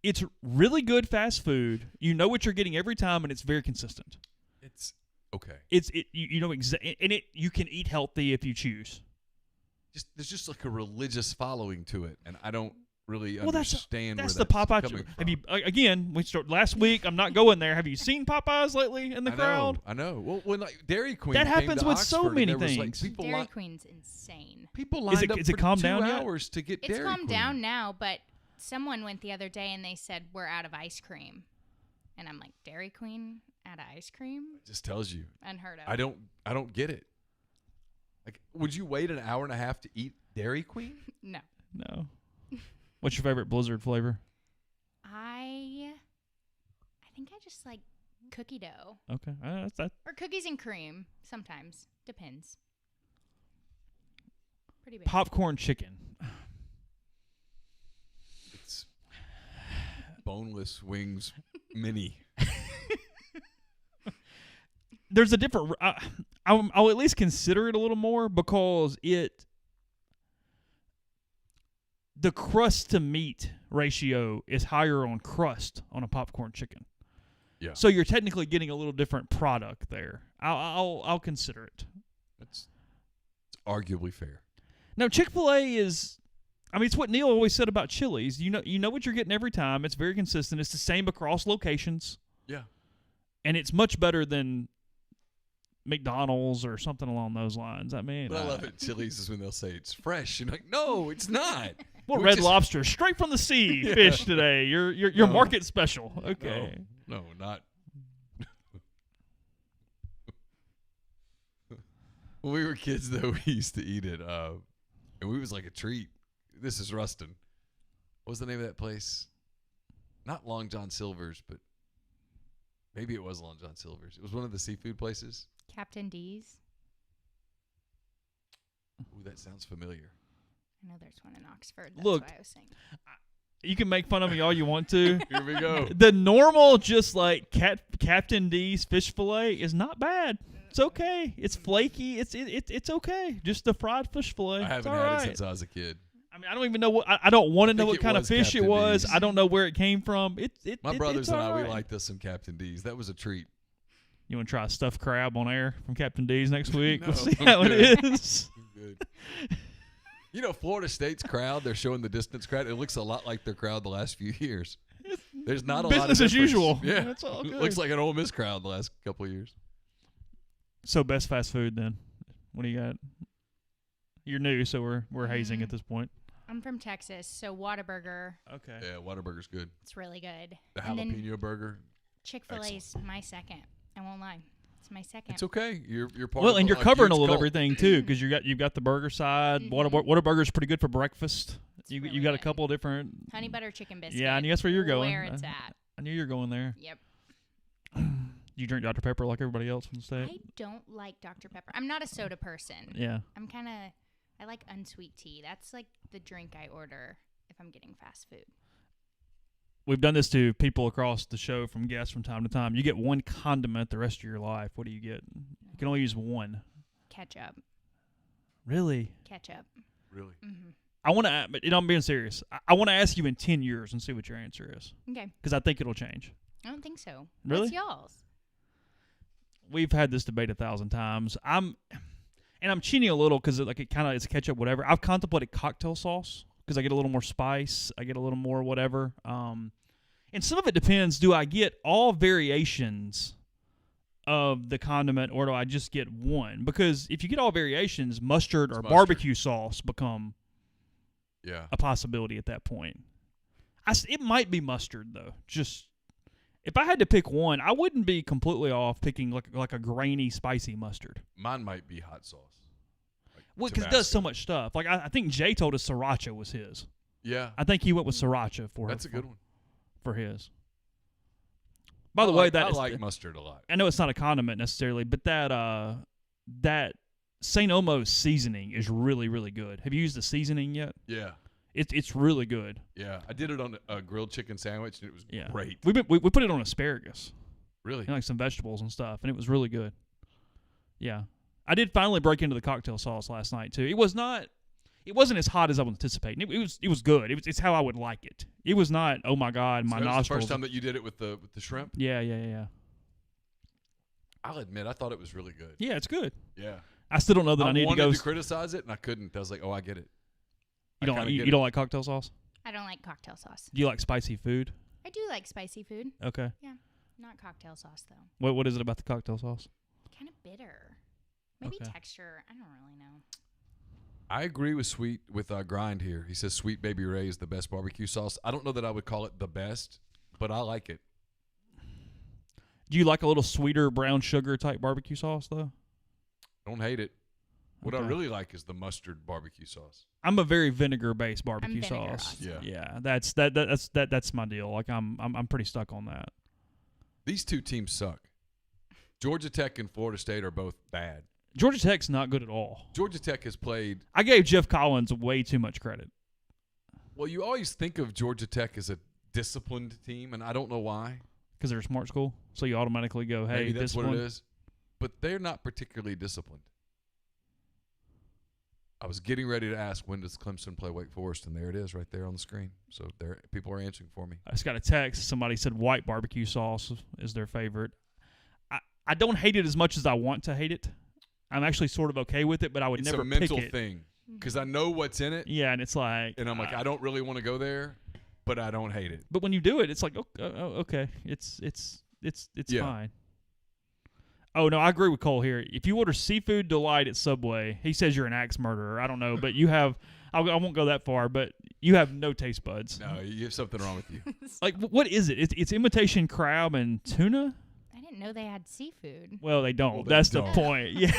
It's really good fast food. You know what you're getting every time, and it's very consistent. It's okay. You know you can eat healthy if you choose. There's just like a religious following to it, and I don't really That's understand where the Popeye. coming from. Have you again? We start last week. I'm not going there. Have you seen Popeyes lately in the crowd? I know. Well, when like Dairy Queen That came happens to with Oxford, so and many there was, like, things. people Dairy Queen's insane. People lined up Is it for calmed 2 down yet? hours to get It's Dairy calmed Queen. down now, but someone went the other day and they said we're out of ice cream, and I'm like, Dairy Queen out of ice cream? It just tells you. Unheard of. I don't get it. Like, would you wait an hour and a half to eat Dairy Queen? No. No. What's your favorite Blizzard flavor? I think I just like cookie dough Okay, that's that. or cookies and cream. Sometimes depends. Pretty big. Popcorn chicken. It's boneless wings mini. There's a different. I'll at least consider it a little more because the crust to meat ratio is higher on crust on a popcorn chicken. Yeah. So you're technically getting a little different product there. I'll consider it. It's arguably fair. Now Chick-fil-A is, I mean, it's what Neal always said about Chili's. You know what you're getting every time. It's very consistent. It's the same across locations. Yeah. And it's much better than McDonald's or something along those lines. I mean, But I love it. Chili's is when they'll say it's fresh. You're like, no, it's not. Well, We Red just- Lobster, straight from the sea, Yeah. fish today. Your No. market special. Okay. No, not. When we were kids, though, we used to eat it, and it was like a treat. This is Ruston. What was the name of that place? Not Long John Silver's, but maybe it was Long John Silver's. It was one of the seafood places. Captain D's. Ooh, that sounds familiar. I know there's one in Oxford. That's Look. why I was saying. You can make fun of me all you want to. Here we go. The normal, just like Captain D's fish fillet is not bad. It's okay. It's flaky. It's okay. Just the fried fish fillet. I It's haven't all had right. it since I was a kid. I mean, I don't even know what. I don't want to know think what it kind of was fish it Captain was. D's. I don't know where it came from. My brothers it's and all I, we right. liked us some Captain D's. That was a treat. You want to try a stuffed crab on air from Captain D's next week? No, We'll see I'm how it good. is. Good. You know, Florida State's crowd, they're showing the distance crowd. It looks a lot like their crowd the last few years. There's not a lot of Business as difference. usual. Yeah. That's all It good. looks like an Ole Miss crowd the last couple of years. So best fast food then. What do you got? You're new, so we're hazing at this point. I'm from Texas, so Whataburger. Okay. Yeah, Whataburger's good. It's really good. The And then jalapeno burger. Chick-fil-A's my second. I won't lie. It's my second. It's okay. You're part Well, of and you're a covering a huge little cult. everything too, because you've got the burger side. Whataburger's pretty good for breakfast. You really got a good. couple of different. Honey butter chicken biscuit. Yeah, I knew that's where you're going. Where it's at. I knew you're going there. Yep. You drink Dr Pepper like everybody else from the state. I don't like Dr. Pepper. I'm not a soda person. Yeah. I'm kind of, I like unsweet tea. That's like the drink I order if I'm getting fast food. We've done this to people across the show from guests from time to time. You get one condiment the rest of your life. What do you get? You can only use one. Ketchup. Really? Ketchup. Really? Mm-hmm. I want to, but I'm being serious. I want to ask you in 10 years and see what your answer is, Okay. because I think it'll change. I don't think so. Really? What's y'all's? We've had this debate 1,000 times. I'm cheating a little because it kind of is ketchup, whatever. I've contemplated cocktail sauce because I get a little more spice. I get a little more whatever. And some of it depends. Do I get all variations of the condiment, or do I just get one? Because if you get all variations, mustard or It's mustard. barbecue sauce become Yeah. a possibility at that point. It might be mustard though. Just if I had to pick one, I wouldn't be completely off picking like a grainy, spicy mustard. Mine might be hot sauce. Like Well, because it does so Tabasco. much stuff. Like I think Jay told us sriracha was his. Yeah. I think he went with sriracha for That's a good one. for his. By the I way, like, that I is- like mustard a lot. I know it's not a condiment necessarily, but that St. Omo's seasoning is really, really good. Have you used the seasoning yet? Yeah. It's really good. Yeah. I did it on a grilled chicken sandwich, and it was Yeah. great. We put it on asparagus. Really? And like some vegetables and stuff, and it was really good. Yeah, I did finally break into the cocktail sauce last night too. It wasn't as hot as I was anticipating. It was good. It's how I would like it. It was not. Oh my God, my So that was the nostrils. first time that you did it with the shrimp? Yeah. I'll admit, I thought it was really good. Yeah, it's good. Yeah. I still don't know that I, need to wanted go. to criticize it, and I couldn't. I was like, oh, I get it. You don't. You don't like cocktail sauce? I don't like cocktail sauce. Do you like spicy food? I do like spicy food. Okay. Not cocktail sauce, though. What is it about the cocktail sauce? Kind of bitter. Maybe Okay. texture. I don't really know. I agree with Grind here. He says Sweet Baby Ray is the best barbecue sauce. I don't know that I would call it the best, but I like it. Do you like a little sweeter brown sugar type barbecue sauce though? Don't hate it. What I Okay. really like is the mustard barbecue sauce. I'm a very vinegar based barbecue vinegar sauce. also. Yeah. Yeah, that's my deal. Like I'm pretty stuck on that. These two teams suck. Georgia Tech and Florida State are both bad. Georgia Tech's not good at all. Georgia Tech has played. I gave Jeff Collins way too much credit. Well, you always think of Georgia Tech as a disciplined team, and I don't know why. Because they're a smart school, so you automatically go, "Hey, Maybe that's discipline." what it is. But they're not particularly disciplined. I was getting ready to ask, when does Clemson play Wake Forest? And there it is right there on the screen. So there, people are answering for me. I just got a text. Somebody said white barbecue sauce is their favorite. I don't hate it as much as I want to hate it. I'm actually sort of okay with it, but I would never pick it. It's a mental thing because I know what's in it. Yeah, and it's like, and I'm like, I don't really want to go there, but I don't hate it. But when you do it, it's like, okay, it's fine. Oh no, I agree with Cole here. If you order Seafood Delight at Subway, he says you're an axe murderer. I don't know, but you have. I won't go that far, but you have no taste buds. No, you have something wrong with you. Like, what is it? It's imitation crab and tuna. I didn't know they had seafood. Well, they don't. Well, they That's don't. the point. Yeah,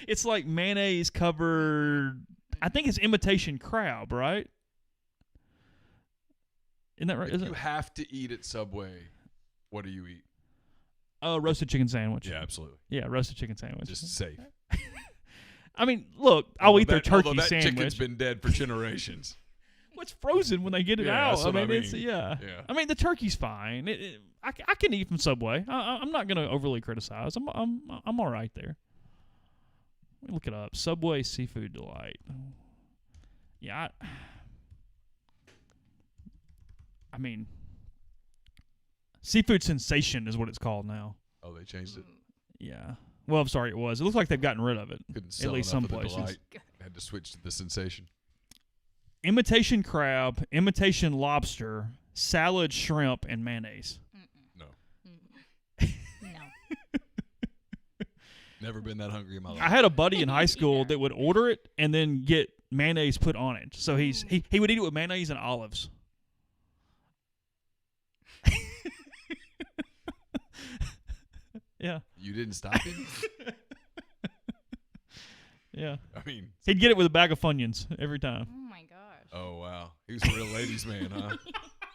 it's like mayonnaise covered. I think it's imitation crab, right? Isn't that right? If you have to eat at Subway, what do you eat? Roasted chicken sandwich. Yeah, absolutely. Yeah, roasted chicken sandwich. Just safe. I mean, look, I'll eat their turkey that sandwich. Chicken's been dead for generations. What's frozen when they get it Yeah, out? that's what I mean. Yeah. Yeah. I mean, the turkey's fine. I can eat from Subway. I'm not gonna overly criticize. I'm all right there. Let me look it up. Subway Seafood Delight. Yeah. I mean, Seafood Sensation is what it's called now. Oh, they changed it. Yeah. Well, I'm sorry, it was. It looks like they've gotten rid of it. Couldn't sell at least enough some of the places. Delight. Had to switch to the Sensation. Imitation crab, imitation lobster, salad, shrimp, and mayonnaise. No. No. Never been that hungry in my life. I had a buddy in high school that would order it and then get mayonnaise put on it. So he would eat it with mayonnaise and olives. Yeah. You didn't stop him? Yeah. I mean, He'd get it with a bag of Funyuns every time. Oh my gosh. oh, wow. He was a real ladies' man, huh?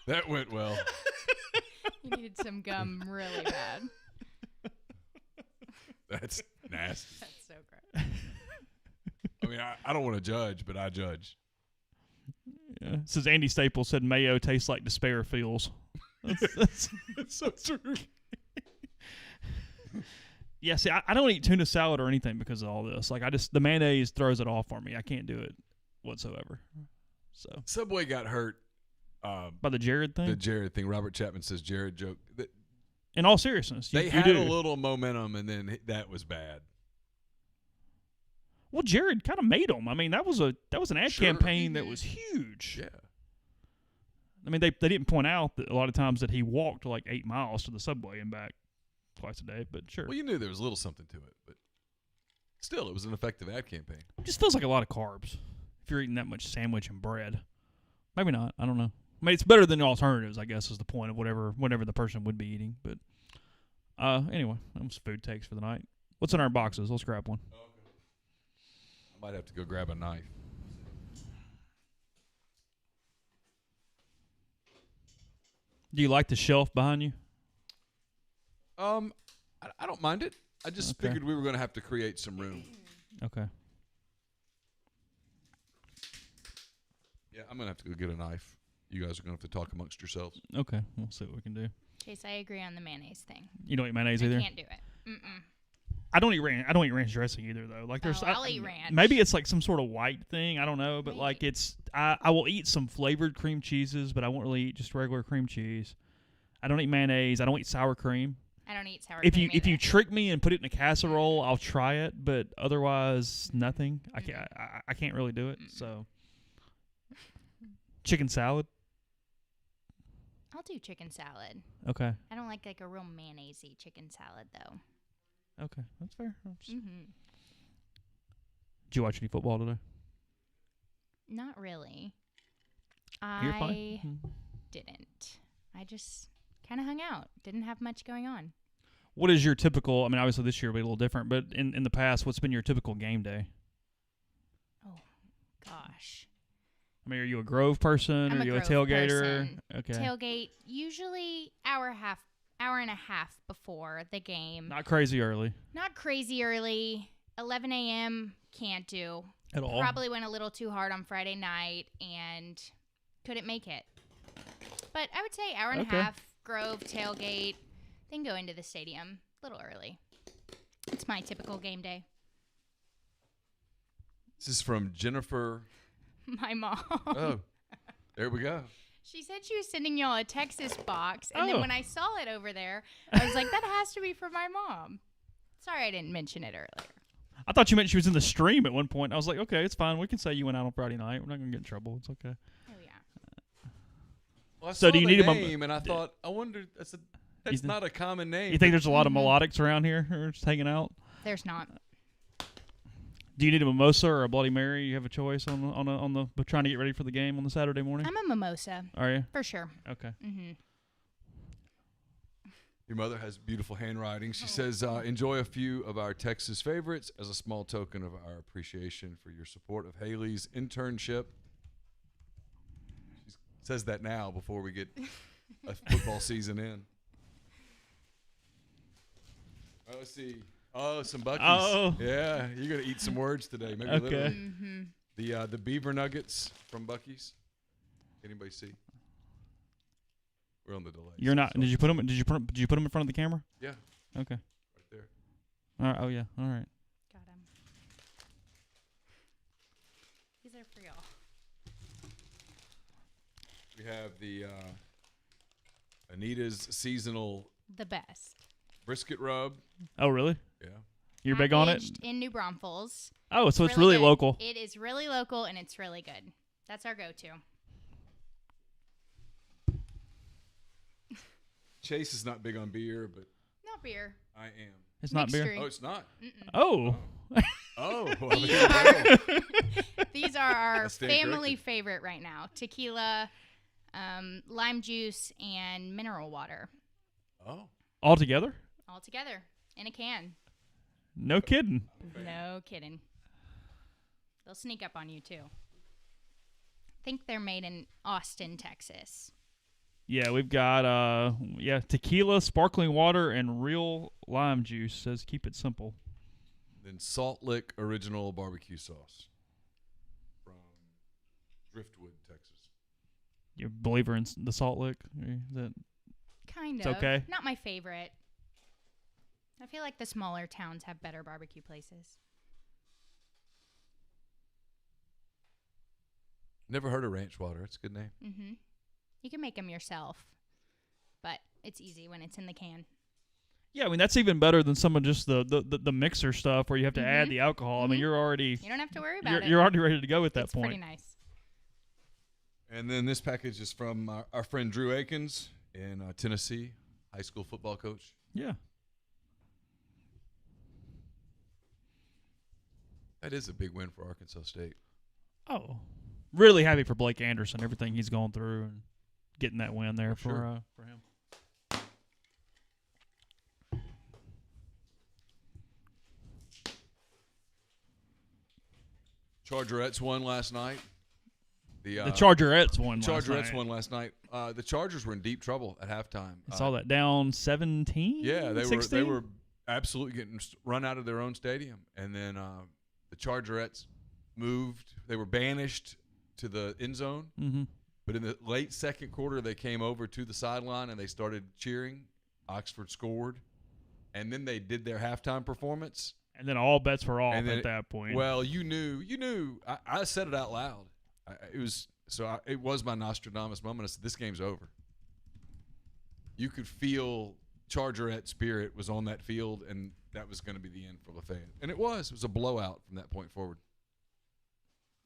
That went well. You needed some gum really bad. That's nasty. That's so gross. I mean, I don't want to judge, but I judge. Yeah. Says Andy Staples said mayo tastes like despair feels. That's so true. yeah, see, I don't eat tuna salad or anything because of all this. Like, the mayonnaise throws it off for me. I can't do it whatsoever. So Subway got hurt. by the Jared thing? The Jared thing. Robert Chapman says Jared joke. In all seriousness, They you had do. a little momentum, and then that was bad. Well, Jared kind of made them. I mean, that was an ad Sure. campaign that was huge. Yeah. I mean, they didn't point out that a lot of times that he walked like 8 miles to the Subway and back twice a day, but sure. Well, you knew there was a little something to it, but still, it was an effective ad campaign. It just feels like a lot of carbs if you're eating that much sandwich and bread. Maybe not. I don't know. I mean, it's better than the alternatives, I guess, is the point of whatever the person would be eating. But anyway, that was food takes for the night. What's in our boxes? Let's grab one. I might have to go grab a knife. Do you like the shelf behind you? I don't mind it. I just Okay. figured we were going to have to create some room. Okay. Yeah, I'm going to have to go get a knife. You guys are going to have to talk amongst yourselves. Okay. We'll see what we can do. Chase, I agree on the mayonnaise thing. You don't eat mayonnaise I either? can't do it. Mm-mm. I don't eat ranch. I don't eat ranch dressing either, though. Like there's, I'll eat ranch. Maybe it's like some sort of white thing. I don't know, but like Maybe. it's. I will eat some flavored cream cheeses, but I won't really eat just regular cream cheese. I don't eat mayonnaise. I don't eat sour cream. I don't eat sour If cream you either. trick me and put it in a casserole, I'll try it, but otherwise nothing. I can't really do it. So chicken salad. I'll do chicken salad. Okay. I don't like a real mayonnaise-y chicken salad, though. Okay, that's fair. Mm-hmm. Did you watch any football today? Not really. You're I fine. Mhm. didn't. I just kind of hung out. Didn't have much going on. What is your typical? I mean, obviously this year will be a little different, but in the past, what's been your typical game day? Oh, gosh. I mean, are you a Grove person? I'm Are a you Grove a tailgater? person. Okay. Tailgate, usually hour and a half before the game. Not crazy early Not crazy early. 11 a.m. can't do. at all. Probably went a little too hard on Friday night and couldn't make it. But I would say hour and Okay. a half, Grove, tailgate, then go into the stadium a little early. It's my typical game day. This is from Jennifer. My mom. Oh, there we go. She said she was sending y'all a Texas box, and then Oh. when I saw it over there, I was like, that has to be for my mom. Sorry I didn't mention it earlier. I thought you meant she was in the stream at one point. I was like, okay, it's fine. We can say you went out on Friday night. We're not gonna get in trouble. It's okay. Oh, yeah. Well, I So saw do you the need a name, and I thought, I wonder, that's not a common name. You think there's a lot of melodics around here who are just hanging out? There's not. Do you need a mimosa or a Bloody Mary? You have a choice on the trying to get ready for the game on the Saturday morning. I'm a mimosa, Are you? for sure. Okay. Mm-hmm. Your mother has beautiful handwriting. She says, enjoy a few of our Texas favorites as a small token of our appreciation for your support of Haley's internship. She says that now before we get a football season in. Oh, let's see. Oh, some Buc-ee's. Oh. Yeah, you're going to eat some words today. Maybe Okay. literally. Mm-hmm. The beaver nuggets from Buc-ee's. Anybody see? We're on the delay. You're not. so- Did you put them? Did you put them in front of the camera? Yeah, Okay. right there. All right. Oh yeah. All right. Got him. These are for y'all. We have the Anita's seasonal The best. brisket rub. Oh really? Yeah. You're big on it? Packaged in New Braunfels. Oh, so it's really good. local. It is really local, and it's really good. That's our go-to. Chase is not big on beer, but Not beer. I am. It's not beer. Mixed Oh, it's not. Oh. Oh, well, These are, these are our I stand family corrected. favorite right now. Tequila, lime juice, and mineral water oh. All together? all together in a can. No kidding. No kidding. They'll sneak up on you, too. Think they're made in Austin, Texas. Yeah, we've got tequila, sparkling water, and real lime juice. Says keep it simple. Then Salt Lick original barbecue sauce from Driftwood, Texas. You a believer in the Salt Lick? Is that Kind It's of. okay. Not my favorite. I feel like the smaller towns have better barbecue places. Never heard of ranch water. It's a good name. Mm-hmm. You can make them yourself, but it's easy when it's in the can. Yeah, I mean that's even better than some of just the mixer stuff where you have to add the alcohol. I mean you're already You don't have to worry about it. you're already ready to go at that it's point. pretty nice. And then this package is from our friend Drew Akins in Tennessee, high school football coach. Yeah. That is a big win for Arkansas State. Oh, really happy for Blake Anderson, everything he's gone through and getting that win there For sure. for him. Chargerettes won last night. The Chargerettes won. Chargerettes won last night. The Chargers were in deep trouble at halftime. I saw that down 17. Yeah, they 16? were absolutely getting run out of their own stadium, and then the Chargerettes moved. They were banished to the end zone, Mm-hmm. but in the late second quarter, they came over to the sideline and they started cheering. Oxford scored, and then they did their halftime performance. And then all bets were off And then at that point. Well, you knew. I said it out loud. It was my Nostradamus moment. I said, this game's over. You could feel Chargerette spirit was on that field, and that was going to be the end for Lafayette. And it was. It was a blowout from that point forward.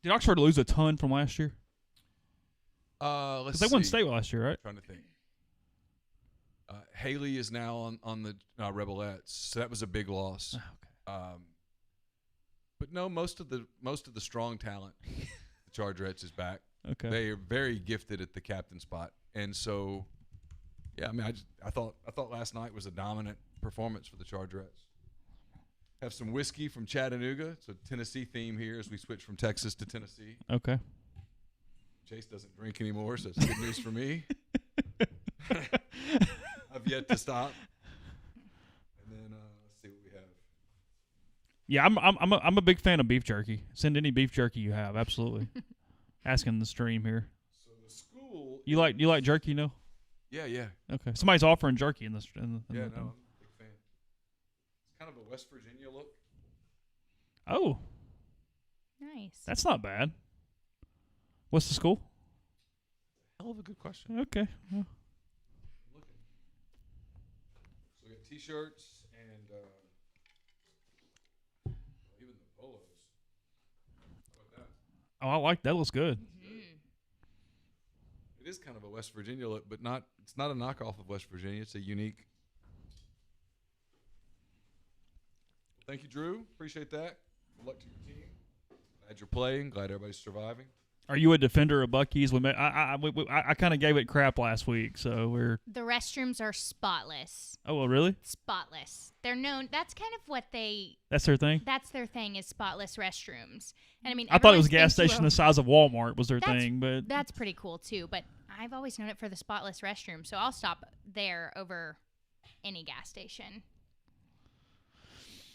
Did Oxford lose a ton from last year? Let's Because they see. won state last year, right? Trying to think. Haley is now on the Rebelettes, so that was a big loss. Oh, okay. But no, most of the strong talent, the Chargerettes is back. Okay. They are very gifted at the captain spot, and so, yeah. I mean, I thought last night was a dominant performance for the Chargerettes. Have some whiskey from Chattanooga. It's a Tennessee theme here as we switch from Texas to Tennessee. Okay. Chase doesn't drink anymore, so it's good news for me. I've yet to stop. And then let's see what we have. Yeah, I'm a big fan of beef jerky. Send any beef jerky you have, absolutely. Asking the stream here. So the school. You like jerky, no? Yeah. Okay. Somebody's offering jerky in this. Yeah, no, thing. I'm a big fan. It's kind of a West Virginia look. Oh. Nice. That's not bad. What's the school? Hell of a good question. Okay. Well, So we got T-shirts and even the polos. How about that? oh, I like that. Looks good. It is kind of a West Virginia look, but not. It's not a knockoff of West Virginia. It's a unique. Thank you, Drew. Appreciate that. Good luck to your team. Glad you're playing. Glad everybody's surviving. Are you a defender of Buc-ee's? I kind of gave it crap last week, so we're. The restrooms are spotless. Oh, well, really? Spotless. They're known. That's kind of what they. That's their thing. That's their thing is spotless restrooms. And I mean, I thought it was a everyone gas thinks station the size of Walmart was their thing, but that's pretty cool too. But I've always known it for the spotless restroom, so I'll stop there over any gas station.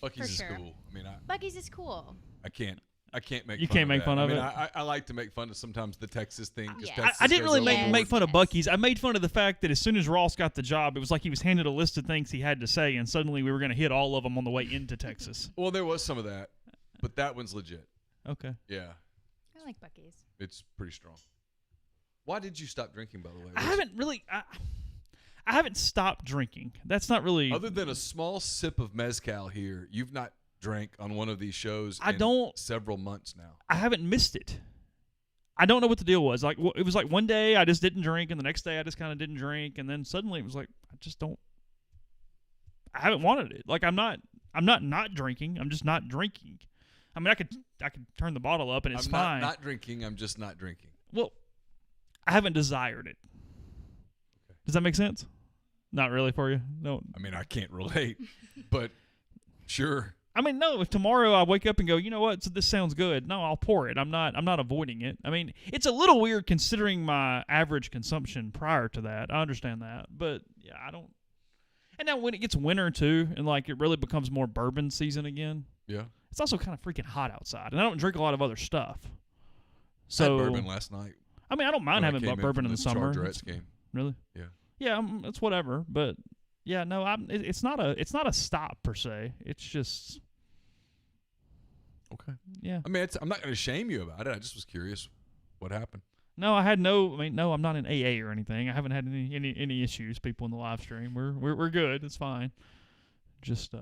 Buc-ee's is sure. cool. I mean, Buc-ee's is cool. I can't make. You fun can't of make that. fun of I mean, it? I like to make fun of sometimes the Texas thing. 'Cause Yes. Texas I didn't goes really overboard. make fun of Yes. Buc-ee's. I made fun of the fact that as soon as Ross got the job, it was like he was handed a list of things he had to say, and suddenly we were going to hit all of them on the way into Texas. Well, there was some of that, but that one's legit. Okay. Yeah, I like Buc-ee's. it's pretty strong. Why did you stop drinking, by the way? I haven't really. I haven't stopped drinking. That's not really. Other than a small sip of mezcal here, you've not drank on one of these shows. I in don't- several months now. I haven't missed it. I don't know what the deal was. Like it was like one day I just didn't drink, and the next day I just kind of didn't drink, and then suddenly it was like I just don't. I haven't wanted it. Like I'm not drinking. I'm just not drinking. I mean, I could turn the bottle up and it's I'm fine. not drinking. I'm just not drinking. Well, I haven't desired it. Okay. Does that make sense? Not really for you. No. I mean, I can't relate, but sure. I mean, no. If tomorrow I wake up and go, you know what? So this sounds good. No, I'll pour it. I'm not avoiding it. I mean, it's a little weird considering my average consumption prior to that. I understand that, but yeah, I don't. And now when it gets winter too, and like it really becomes more bourbon season again, Yeah. it's also kind of freaking hot outside, and I don't drink a lot of other stuff. I So had bourbon last night. I mean, I don't mind when I having came bourbon in from the summer. Chargerettes game. Really? Yeah. Yeah, it's whatever. But yeah, no, it's not a stop per se. It's just Okay. yeah. I mean, I'm not going to shame you about it. I just was curious what happened. No, I had no. I mean, no, I'm not in AA or anything. I haven't had any issues. People in the live stream, we're good. It's fine. Just I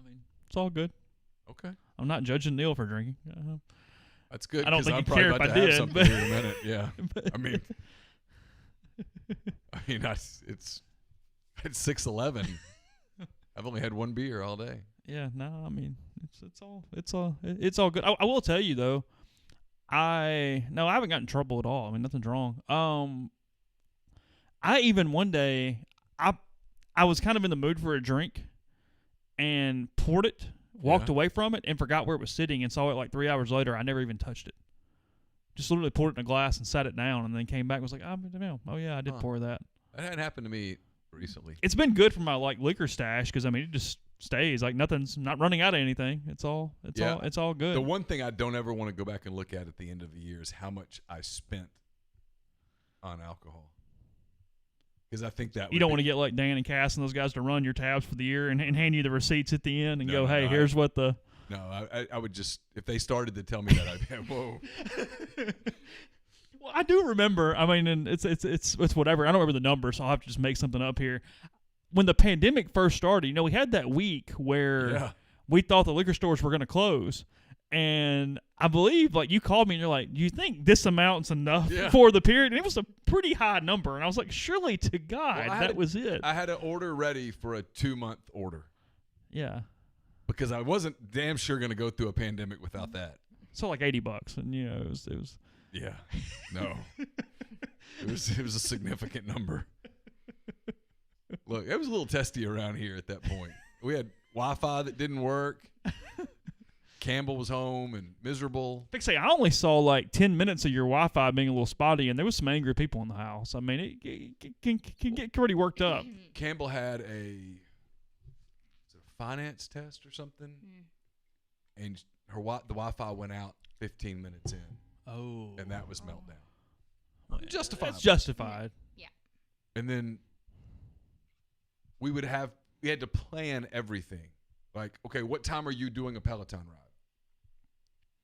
mean, it's all good. Okay. I'm not judging Neal for drinking. That's good. I don't 'cause think I'm he'd probably care about if to I have did, something but- here in a minute. Yeah. But- I mean, it's 6:11. I've only had one beer all day. Yeah, no, I mean it's all good. I will tell you though, I haven't gotten in trouble at all. I mean nothing's wrong. I even one day I was kind of in the mood for a drink, and poured it, walked Yeah. away from it, and forgot where it was sitting, and saw it like 3 hours later. I never even touched it. Just literally poured it in a glass and sat it down, and then came back and was like, oh yeah, I did Huh. pour that. That hadn't happened to me recently. It's been good for my like liquor stash because I mean it just stays like nothing's not running out of anything. It's all good. The one thing I don't ever want to go back and look at the end of the year is how much I spent on alcohol. Because I think that You don't want to get like Dan and Cass and those guys to run your tabs for the year and hand you the receipts at the end and No, go, hey, no, here's what the. No, I would just, if they started to tell me that, I'd be like, whoa. Well, I do remember. I mean, and it's whatever. I don't remember the numbers, so I'll have to just make something up here. When the pandemic first started, we had that week where Yeah. we thought the liquor stores were going to close. And I believe, like, you called me and you're like, do you think this amount's enough Yeah. for the period? And it was a pretty high number. And I was like, surely to God, Well, that was it. I had an order ready for a 2-month order Yeah. because I wasn't damn sure going to go through a pandemic without that. So like $80. And, it was. Yeah. No. It was a significant number. Look, it was a little testy around here at that point. We had Wi-Fi that didn't work. Campbell was home and miserable. I I only saw like 10 minutes of your Wi-Fi being a little spotty, and there was some angry people in the house. I mean, it can get pretty worked up. Campbell had a finance test or something, and the Wi-Fi went out 15 minutes in, Oh, and that was meltdown. Justified. That's justified. And then we had to plan everything. Like, okay, what time are you doing a Peloton ride?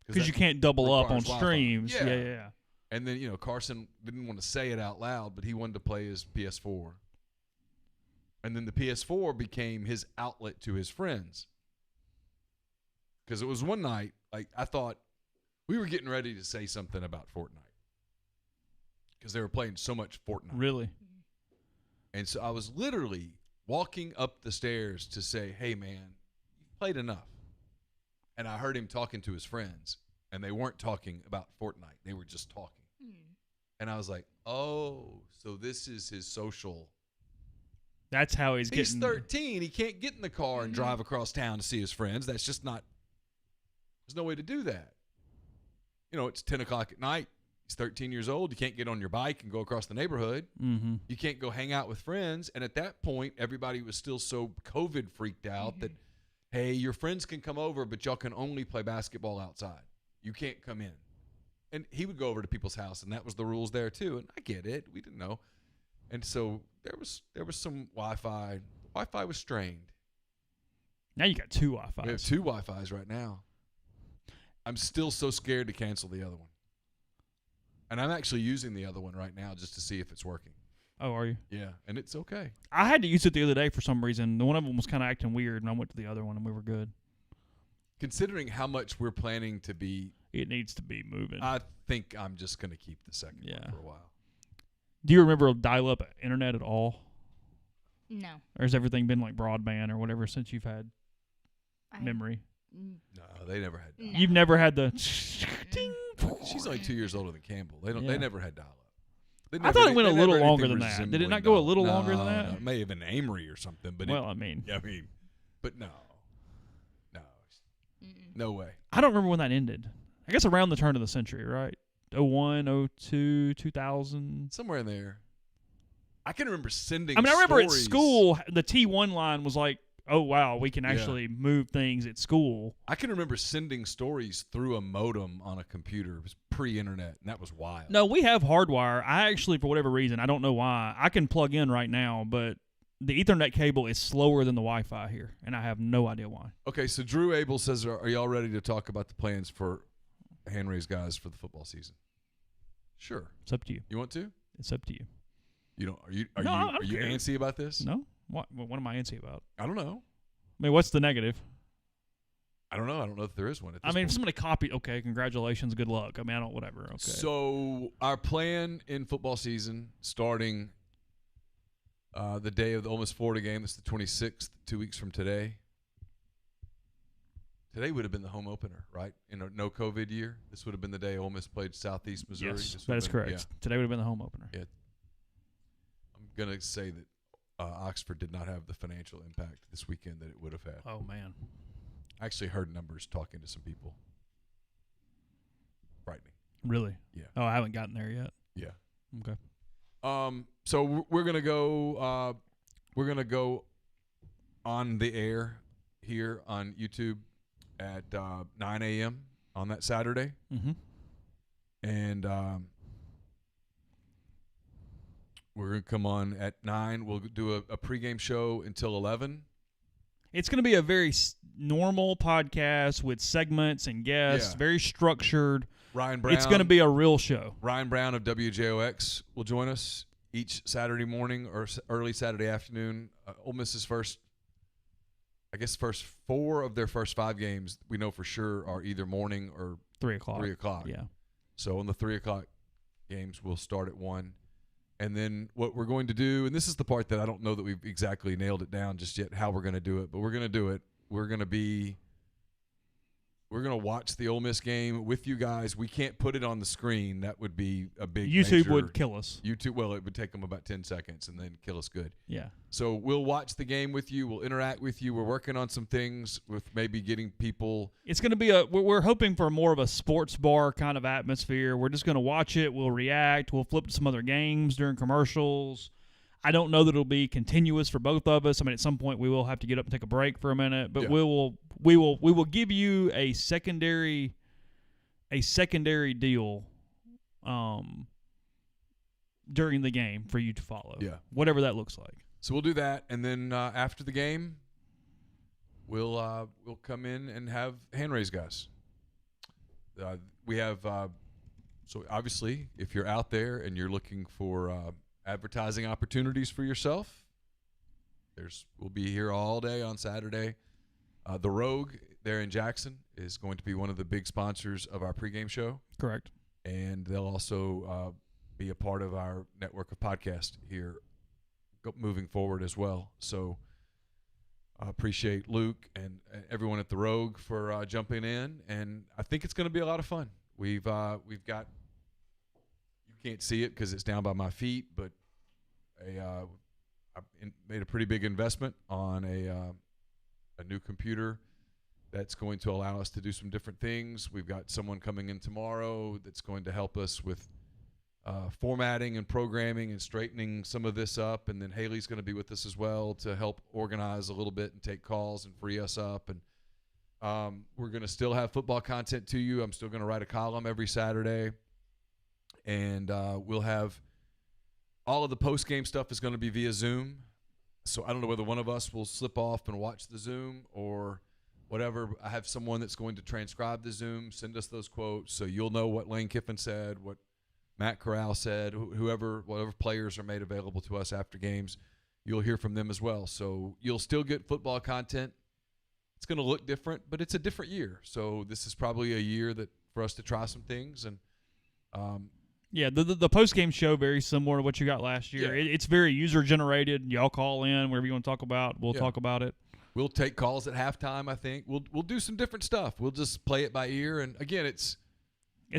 Because you can't double up on requires Wi-Fi. streams. Yeah. Yeah. And then, Carson didn't want to say it out loud, but he wanted to play his PS4. And then the PS4 became his outlet to his friends. Because it was one night, I thought we were getting ready to say something about Fortnite. Because they were playing so much Fortnite. Really? And so I was literally walking up the stairs to say, hey, man, you played enough. And I heard him talking to his friends. And they weren't talking about Fortnite. They were just talking. And I was like, oh, so this is his social. That's how he's He's getting. 13. He can't get in the car and drive across town to see his friends. That's just not. There's no way to do that. It's 10 o'clock at night. He's 13 years old. You can't get on your bike and go across the neighborhood. Mm-hmm. You can't go hang out with friends. And at that point, everybody was still so COVID freaked out that, hey, your friends can come over, but y'all can only play basketball outside. You can't come in. And he would go over to people's house, and that was the rules there too. And I get it. We didn't know. And so there was some Wi-Fi. Wi-Fi was strained. Now you got 2 Wi-Fis. We have 2 Wi-Fis right now. I'm still so scared to cancel the other one. And I'm actually using the other one right now just to see if it's working. Oh, are you? Yeah, and it's okay. I had to use it the other day for some reason. One of them was kind of acting weird, and I went to the other one, and we were good. Considering how much we're planning to be, It needs to be moving. I think I'm just going to keep the second Yeah. one for a while. Do you remember dial-up internet at all? No. Or has everything been like broadband or whatever since you've had memory? No, they never had dial-up. You've never had the ding. She's only 2 years older than Campbell. They Yeah. never had dial-up. I thought it went a they little never longer anything than that. Did it resembling not go a dial-up. little longer than that? No, it may have been Amory or something, but Well, but no way. I don't remember when that ended. I guess around the turn of the century, right? 01, 02, 2000. Somewhere in there. I can remember sending. I remember at stories. school, the T1 line was like, oh, wow, we can actually move things at school. I can remember sending stories through a modem on a computer. It was pre-internet, and that was wild. No, we have hardwire. I actually, for whatever reason, I don't know why, I can plug in right now, but the Ethernet cable is slower than the Wi-Fi here, and I have no idea why. Okay, so Drew Abel says, are y'all ready to talk about the plans for hand-raised guys for the football season? Sure. It's up to you. You want to? It's up to you. You don't? Are you No, I don't are you care. antsy about this? No? What am I antsy about? I don't know. I mean, what's the negative? I don't know. I don't know if there is one. At I this mean, if point. somebody copied, okay, congratulations, good luck. I mean, I don't, whatever. Okay. So our plan in football season, starting the day of the Ole Miss Florida game, that's the 26th, 2 weeks from today. Today would have been the home opener, right? In a no COVID year, this would have been the day Ole Miss played Southeast Missouri. Yes, This would that have is been- correct. yeah. Today would have been the home opener. Yeah. I'm gonna say that Oxford did not have the financial impact this weekend that it would have had. Oh, man. I actually heard numbers talking to some people. Frightening. Really? Yeah. Oh, I haven't gotten there yet. Yeah. Okay. So we're gonna go. We're gonna go on the air here on YouTube at 9 a.m. on that Saturday, Mm-hmm. and we're gonna come on at 9. We'll do a pregame show until 11. It's going to be a very normal podcast with segments and guests, Yeah. very structured. Ryan Brown. It's going to be a real show. Ryan Brown of WJOX will join us each Saturday morning or early Saturday afternoon. Ole Miss's first 4 of their first 5 games we know for sure are either morning or 3 o'clock. 3 o'clock. Yeah. So on the 3 o'clock games, we'll start at 1. And then what we're going to do, and this is the part that I don't know that we've exactly nailed it down just yet, how we're going to do it, but we're going to do it. We're going to watch the Ole Miss game with you guys. We can't put it on the screen. That would be a big YouTube major, would kill us. YouTube, well, it would take them about 10 seconds and then kill us good. Yeah. So we'll watch the game with you. We'll interact with you. We're working on some things with maybe getting people. It's going to be we're hoping for more of a sports bar kind of atmosphere. We're just going to watch it. We'll react. We'll flip to some other games during commercials. I don't know that it'll be continuous for both of us. I mean, at some point we will have to get up and take a break for a minute, but Yeah. we will give you a secondary deal during the game for you to follow. Yeah. Whatever that looks like. So we'll do that, and then after the game, we'll come in and have hand raise guys. We have so obviously, if you're out there and you're looking for advertising opportunities for yourself, we'll be here all day on Saturday. The Rogue there in Jackson is going to be one of the big sponsors of our pregame show. Correct. And they'll also be a part of our network of podcasts here moving forward as well. So I appreciate Luke and everyone at the Rogue for jumping in, and I think it's going to be a lot of fun. We've got, you can't see it because it's down by my feet, but I've made a pretty big investment on a new computer that's going to allow us to do some different things. We've got someone coming in tomorrow that's going to help us with formatting and programming and straightening some of this up. And then Haley's going to be with us as well to help organize a little bit and take calls and free us up. And we're going to still have football content to you. I'm still going to write a column every Saturday. And we'll have all of the post-game stuff is going to be via Zoom. So I don't know whether one of us will slip off and watch the Zoom or whatever. I have someone that's going to transcribe the Zoom, send us those quotes, so you'll know what Lane Kiffin said, what Matt Corral said, whatever players are made available to us after games, you'll hear from them as well. So you'll still get football content. It's going to look different, but it's a different year. So this is probably a year that for us to try some things. And yeah, the post-game show very similar to what you got last year. Yeah. It's very user-generated. Y'all call in, whatever you want to talk about, we'll talk about it. We'll take calls at halftime, I think. We'll do some different stuff. We'll just play it by ear. And, again, it's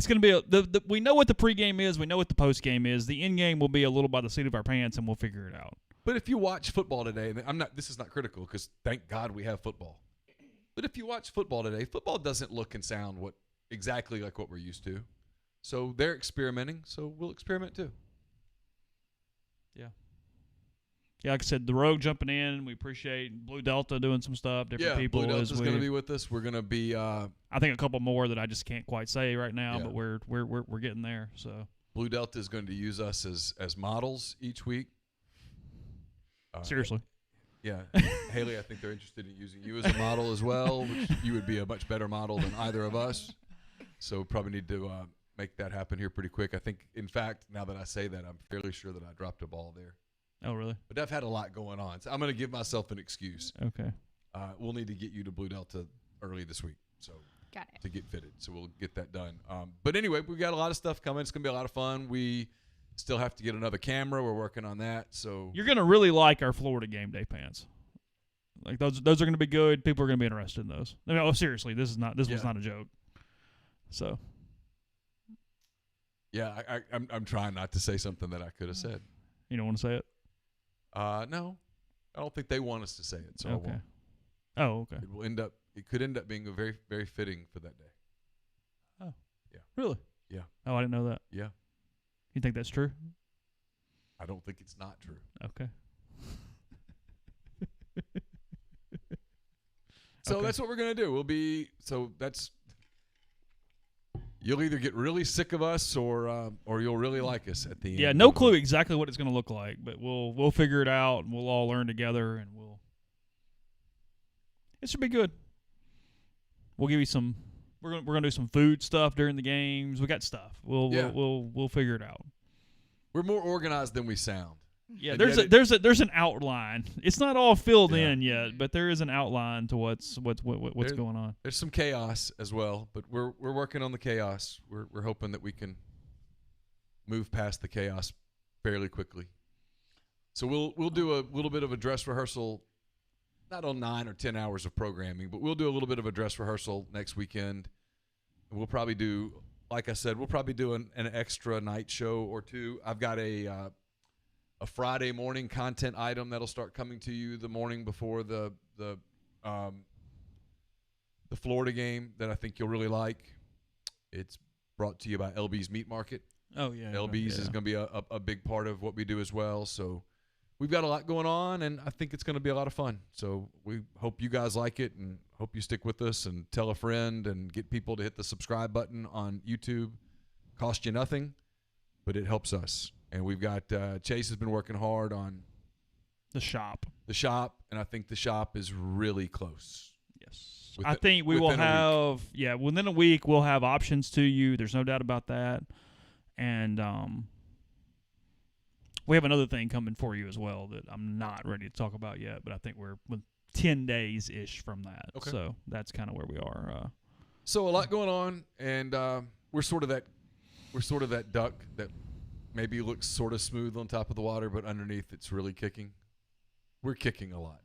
going to be we know what the pregame is. We know what the postgame is. The endgame will be a little by the seat of our pants, and we'll figure it out. But if you watch football today, and this is not critical because thank God we have football. But if you watch football today, football doesn't look and sound exactly like what we're used to. So they're experimenting, so we'll experiment too. Yeah. Yeah, like I said, the Rogue jumping in. We appreciate Blue Delta doing some stuff. Different people. Blue Delta's going to be with us. We're going to be. I think a couple more that I just can't quite say right now, but we're getting there. So Blue Delta is going to use us as models each week. Seriously. Yeah, Haley, I think they're interested in using you as a model as well, which you would be a much better model than either of us. So probably need to make that happen here pretty quick. I think, in fact, now that I say that, I'm fairly sure that I dropped a ball there. Oh, really? But I've had a lot going on, so I'm going to give myself an excuse. Okay. We'll need to get you to Blue Delta early this week, so Got it. to get fitted. So we'll get that done. But anyway, we've got a lot of stuff coming. It's going to be a lot of fun. We still have to get another camera. We're working on that. So you're going to really like our Florida game day pants. Like those are going to be good. People are going to be interested in those. I mean, seriously, this was not a joke. So. Yeah, I'm trying not to say something that I could have said. You don't want to say it? No, I don't think they want us to say it. So okay. I won't. Oh, okay. It could end up being a very, very fitting for that day. Oh. Yeah. Really? Yeah. Oh, I didn't know that. Yeah. You think that's true? I don't think it's not true. Okay. So that's what we're gonna do. You'll either get really sick of us or you'll really like us at the end. Yeah, no clue exactly what it's going to look like, but we'll figure it out and we'll all learn together and it should be good. We'll give you some. We're gonna do some food stuff during the games. We got stuff. We'll figure it out. We're more organized than we sound. Yeah, there's an outline. It's not all filled in yet, but there is an outline to what's going on. There's some chaos as well, but we're working on the chaos. We're hoping that we can move past the chaos fairly quickly. So we'll do a little bit of a dress rehearsal, not on 9 or 10 hours of programming, but we'll do a little bit of a dress rehearsal next weekend. And we'll probably do, like I said, an extra night show or two. I've got a Friday morning content item that'll start coming to you the morning before the Florida game that I think you'll really like. It's brought to you by LB's Meat Market. Oh, yeah. LB's is going to be a big part of what we do as well. So we've got a lot going on, and I think it's going to be a lot of fun. So we hope you guys like it and hope you stick with us and tell a friend and get people to hit the subscribe button on YouTube. Cost you nothing, but it helps us. And we've got Chase has been working hard on the shop, and I think the shop is really close. Yes. I think we will within a week. have within a week we'll have options to you. There's no doubt about that. And we have another thing coming for you as well that I'm not ready to talk about yet, but I think we're 10 days ish from that. Okay. So that's kind of where we are. So a lot going on, and we're sort of that duck that maybe looks sort of smooth on top of the water, but underneath it's really kicking. We're kicking a lot.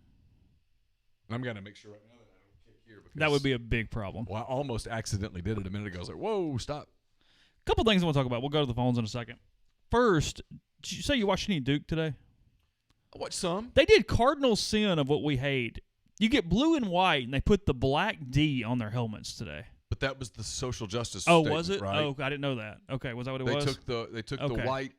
And I'm gonna make sure right now that I don't kick here because That would be a big problem. Well, I almost accidentally did it a minute ago. I was like, "Whoa, stop!" Couple things I want to talk about. We'll go to the phones in a second. First, did you say you watched any Duke today? I watched some. They did cardinal sin of what we hate. You get blue and white, and they put the black D on their helmets today. But that was the social justice. Oh, statement, was it? Right? Oh, I didn't know that. Okay, was that what it They was? took Okay. the white.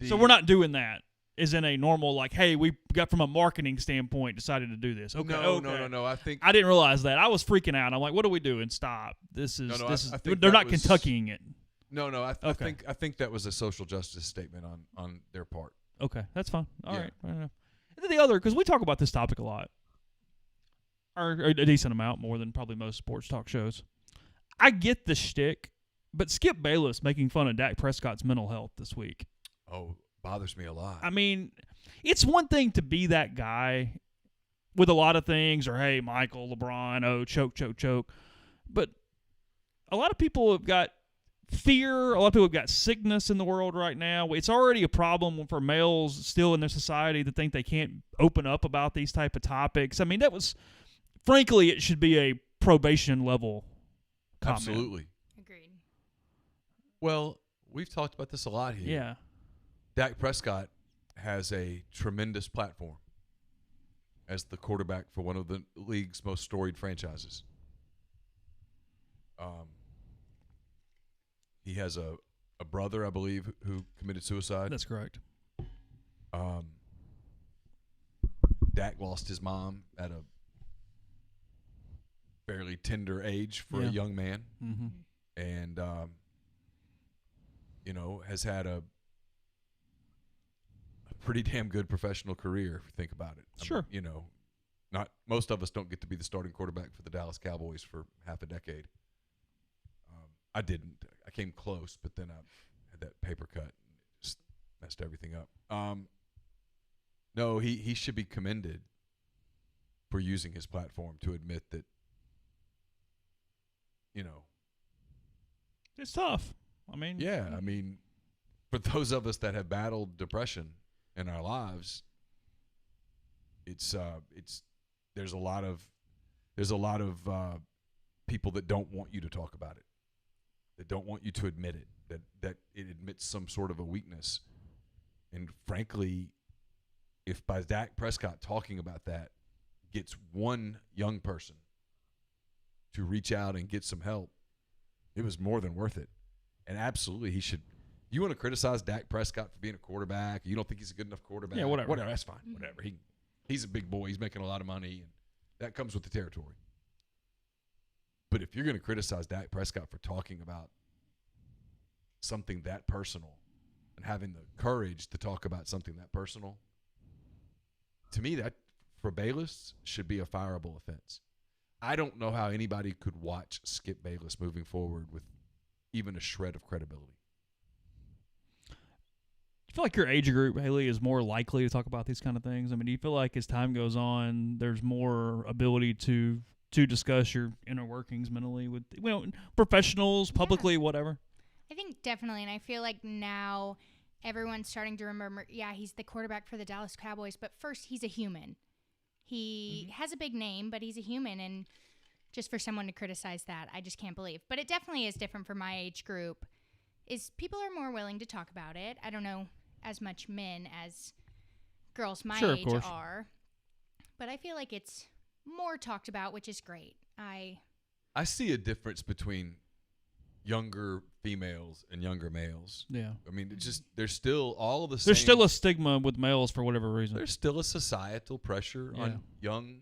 So we're not doing that. Is in a normal like, hey, we got from a marketing standpoint decided to do this. Okay, No. I think I didn't realize that. I was freaking out. I'm like, what are we doing? Stop. This is No, this I is. think They're that not was- Kentuckying it. no. Okay. I think that was a social justice statement on their part. Okay, that's fine. All Yeah. right. Fair enough. And then the other, because we talk about this topic a lot, or a decent amount more than probably most sports talk shows. I get the shtick, but Skip Bayless making fun of Dak Prescott's mental health this week. Oh, bothers me a lot. I mean, it's one thing to be that guy with a lot of things, or hey, Michael, LeBron, oh, choke. But a lot of people have got fear. A lot of people have got sickness in the world right now. It's already a problem for males still in their society that think they can't open up about these type of topics. I mean, that was, frankly, it should be a probation level comment. Absolutely. Agreed. Well, we've talked about this a lot here. Yeah. Dak Prescott has a tremendous platform as the quarterback for one of the league's most storied franchises. He has a brother, I believe, who committed suicide. That's correct. Dak lost his mom at a fairly tender age for Yeah. a young man, Mm-hmm. and has had a pretty damn good professional career if you think about it. Sure. Not most of us don't get to be the starting quarterback for the Dallas Cowboys for half a decade. I didn't. I came close, but then I had that paper cut and it just messed everything up. No, he should be commended for using his platform to admit that, It's tough. I mean, yeah, I mean, for those of us that have battled depression in our lives, there's a lot of people that don't want you to talk about it, that don't want you to admit it, that it admits some sort of a weakness. And frankly, if by Dak Prescott talking about that gets one young person to reach out and get some help, it was more than worth it. And absolutely, he should. You want to criticize Dak Prescott for being a quarterback? You don't think he's a good enough quarterback? Yeah, whatever. That's fine. Whatever. He's a big boy. He's making a lot of money, and that comes with the territory. But if you're going to criticize Dak Prescott for talking about something that personal and having the courage to talk about something that personal, to me, that for Bayless should be a fireable offense. I don't know how anybody could watch Skip Bayless moving forward with even a shred of credibility. I feel like your age group, Haley, is more likely to talk about these kind of things. I mean, do you feel like as time goes on, there's more ability to discuss your inner workings mentally with professionals, publicly, whatever? I think definitely, and I feel like now everyone's starting to remember, yeah, he's the quarterback for the Dallas Cowboys, but first, he's a human. He has a big name, but he's a human, and just for someone to criticize that, I just can't believe. But it definitely is different for my age group, is people are more willing to talk about it. I don't know as much men as girls my Sure, of age course. are, but I feel like it's more talked about, which is great. I see a difference between younger females and younger males. Yeah. I mean, it's just there's still all the same. There's still a stigma with males for whatever reason. There's still a societal pressure Yeah. on young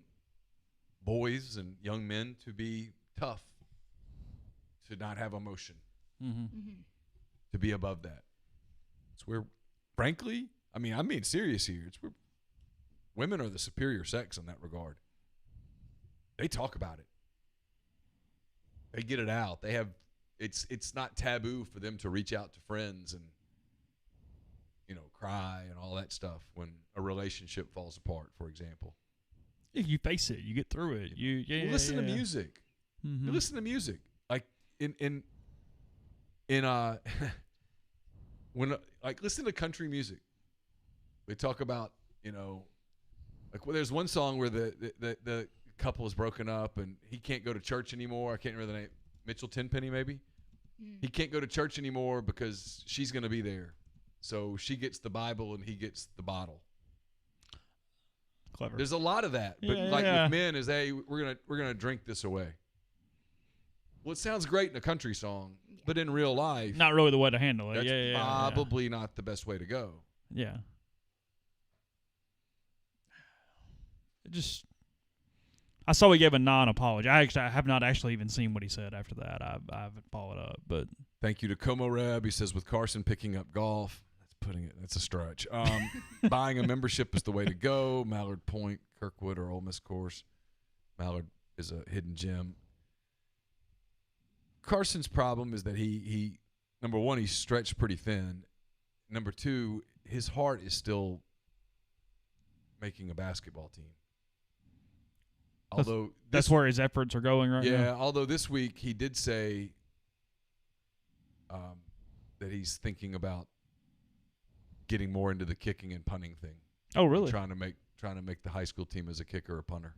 boys and young men to be tough, to not have emotion, Mm-hmm. to be above that. It's where, frankly, I mean, I'm being serious here. It's where women are the superior sex in that regard. They talk about it. They get it out. They have it's not taboo for them to reach out to friends and cry and all that stuff when a relationship falls apart, for example. If you face it, you get through it. You listen to music. Mm-hmm. You listen to music. Like in when listen to country music. They talk about, there's one song where the couple is broken up and he can't go to church anymore. I can't remember the name. Mitchell Tenpenny, maybe. He can't go to church anymore because she's going to be there. So she gets the Bible and he gets the bottle. Clever. There's a lot of that, but with men is, hey, we're gonna drink this away. Well, it sounds great in a country song, but in real life, not really the way to handle it. That's probably not the best way to go. Yeah. I saw he gave a non-apology. I have not actually even seen what he said after that. I haven't followed up, but thank you to Como Reb. He says with Carson picking up golf. That's a stretch. Buying a membership is the way to go. Mallard Point, Kirkwood, or Ole Miss course. Mallard is a hidden gem. Carson's problem is that he number one, he's stretched pretty thin. Number two, his heart is still making a basketball team. Although that's where his efforts are going right now. Yeah, although this week he did say that he's thinking about getting more into the kicking and punting thing. Oh, really? Trying to make the high school team as a kicker or punter.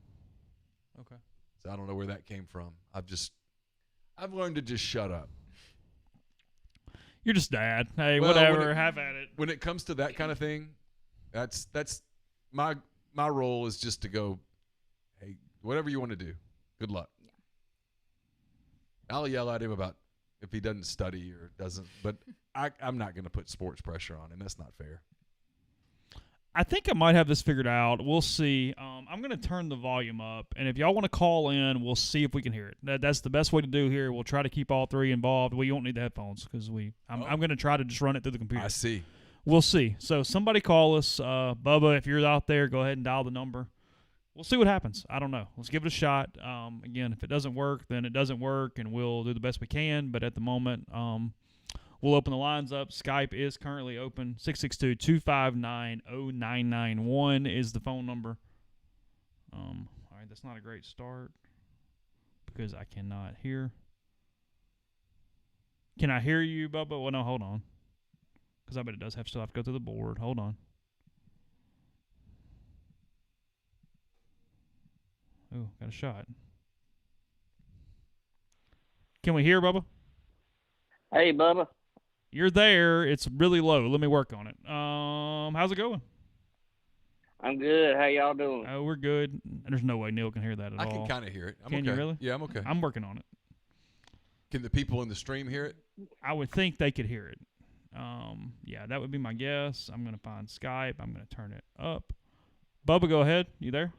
Okay. So I don't know where that came from. I've learned to just shut up. You're just dad. Hey, whatever. Have at it. When it comes to that kind of thing, that's my role is just to go, hey, whatever you want to do, good luck. Yeah. I'll yell at him about if he doesn't study or doesn't, but I'm not going to put sports pressure on him. That's not fair. I think I might have this figured out. We'll see. I'm going to turn the volume up, and if y'all want to call in, we'll see if we can hear it. That's the best way to do here. We'll try to keep all three involved. We won't need the headphones because I'm going to try to just run it through the computer. I see. We'll see. So somebody call us. Bubba, if you're out there, go ahead and dial the number. We'll see what happens. I don't know. Let's give it a shot. Again, if it doesn't work, then it doesn't work, and we'll do the best we can. But at the moment, we'll open the lines up. Skype is currently open. 662-259-0991 is the phone number. All right, that's not a great start because I cannot hear. Can I hear you, Bubba? Well, no, hold on. Because I bet it does still have to go through the board. Hold on. Oh, got a shot. Can we hear, Bubba? Hey, Bubba. You're there. It's really low. Let me work on it. How's it going? I'm good. How y'all doing? Oh, we're good. There's no way Neal can hear that at all. I can kind of hear it. I'm can okay. You really? Yeah, I'm okay. I'm working on it. Can the people in the stream hear it? I would think they could hear it. Yeah, that would be my guess. I'm going to find Skype. I'm going to turn it up. Bubba, go ahead. You there?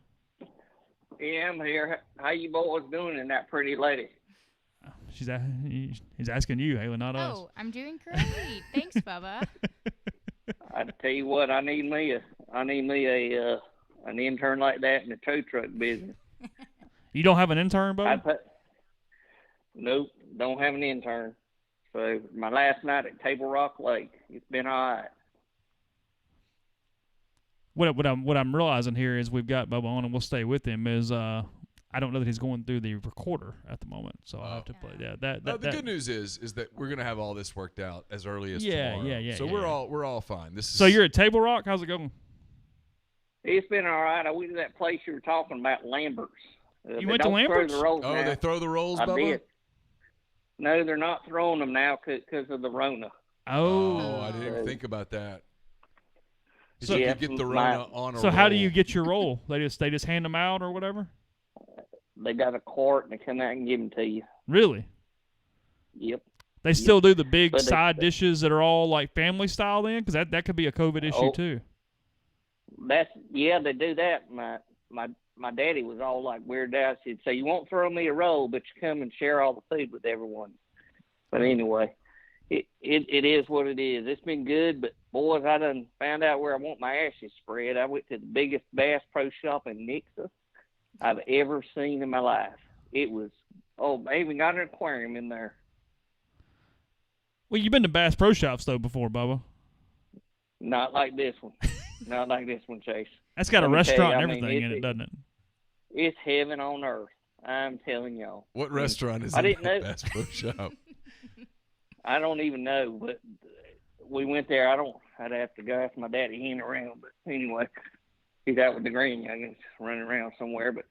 Yeah, I'm here. How you boys doing and that pretty lady? He's asking you, Haley, not us. Oh, I'm doing great. Thanks, Bubba. I tell you what, I need me an intern like that in the tow truck business. You don't have an intern, Bubba? Nope, don't have an intern. So my last night at Table Rock Lake, it's been all right. What I'm realizing here is we've got Bubba on and we'll stay with him. Is I don't know that he's going through the recorder at the moment, so I'll have to play that. The good news is that we're gonna have all this worked out as early as tomorrow. Yeah. So we're all fine. So you're at Table Rock. How's it going? It's been all right. I went to that place you were talking about, Lambert's. You went to Lambert's? They throw the rolls, I Bubba? did. No, they're not throwing them now because of the Rona. Oh, I didn't think about that. So you could get the Rona on a roll. So how do you get your roll? They just hand them out or whatever? They got a cart and they come out and give them to you. Really? Yep. They still do the big side dishes that are all like family style then? Because that could be a COVID issue too. They do that. My daddy was all like weirded out. He'd say, "You won't throw me a roll, but you come and share all the food with everyone." But anyway, it is what it is. It's been good, but boys, I done found out where I want my ashes spread. I went to the biggest Bass Pro Shop in Nixa I've ever seen in my life. It was Oh, they even got an aquarium in there. Well, you've been to Bass Pro Shops though before, Bubba. Not like this one. Not like this one, Chase. That's got a Let me tell restaurant you, and I mean, everything in it, doesn't it? It's heaven on earth. I'm telling y'all. What restaurant is I in didn't that know. Bass Pro Shop? I don't even know, but we went there. I'd have to go ask my daddy. He ain't around, but anyway, he's out with the grandyoungins running around somewhere. But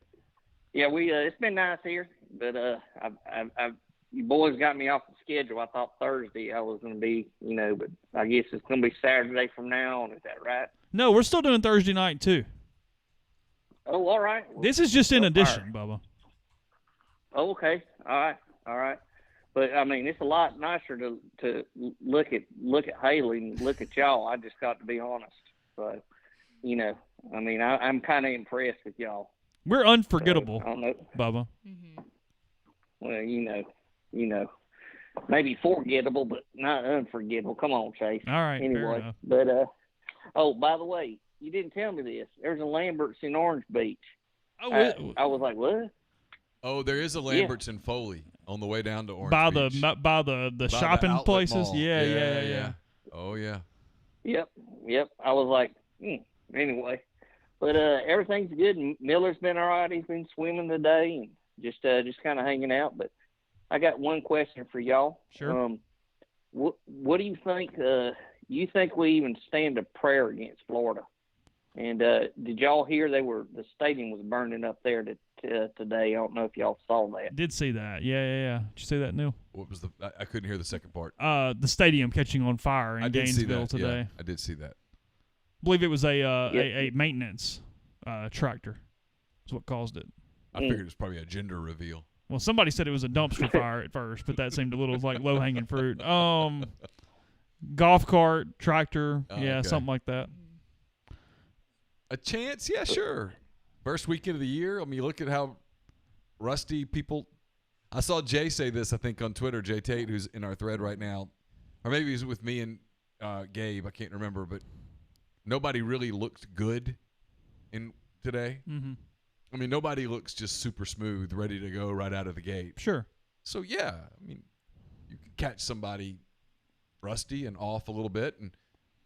yeah, it's been nice here. But you boys got me off the schedule. I thought Thursday I was going to be, but I guess it's going to be Saturday from now on. Is that right? No, we're still doing Thursday night too. Oh, all right. Well, This is just in addition, Bubba. Oh, okay. All right. But I mean, it's a lot nicer to look at Haley and look at y'all. I just got to be honest. So, I mean, I'm kind of impressed with y'all. We're unforgettable, I don't know. Bubba. Mm-hmm. Well, maybe forgettable, but not unforgettable. Come on, Chase. All right. Fair Anyway, enough. but oh, by the way, you didn't tell me this. There's a Lambert's in Orange Beach. Oh, I was like, what? Oh, there is a Lambert's in Foley on the way down to Orange by Beach. by the shopping outlet places. mall. Yeah. Oh, yeah. Yep. I was like, anyway. But everything's good. Miller's been all right. He's been swimming today and just kind of hanging out. But I got one question for y'all. Sure. What do you think? You think we even stand a prayer against Florida? And did y'all hear the stadium was burning up there today? I don't know if y'all saw that. Did see that. Yeah. Did you see that, Neal? What was I couldn't hear the second part. The stadium catching on fire in Gainesville today. Yeah, I did see that. I believe it was a maintenance tractor. That's what caused it. I figured it was probably a gender reveal. Well, somebody said it was a dumpster fire at first, but that seemed a little like low-hanging fruit. Golf cart, tractor, Okay. something like that. A chance? Yeah, sure. First weekend of the year. I mean, you look at how rusty people. I saw Jay say this, I think, on Twitter. Jay Tate, who's in our thread right now, or maybe he's with me and Gabe. I can't remember, but nobody really looked good in today. Mm-hmm. I mean, nobody looks just super smooth, ready to go right out of the gate. Sure. So yeah, I mean, you can catch somebody rusty and off a little bit, and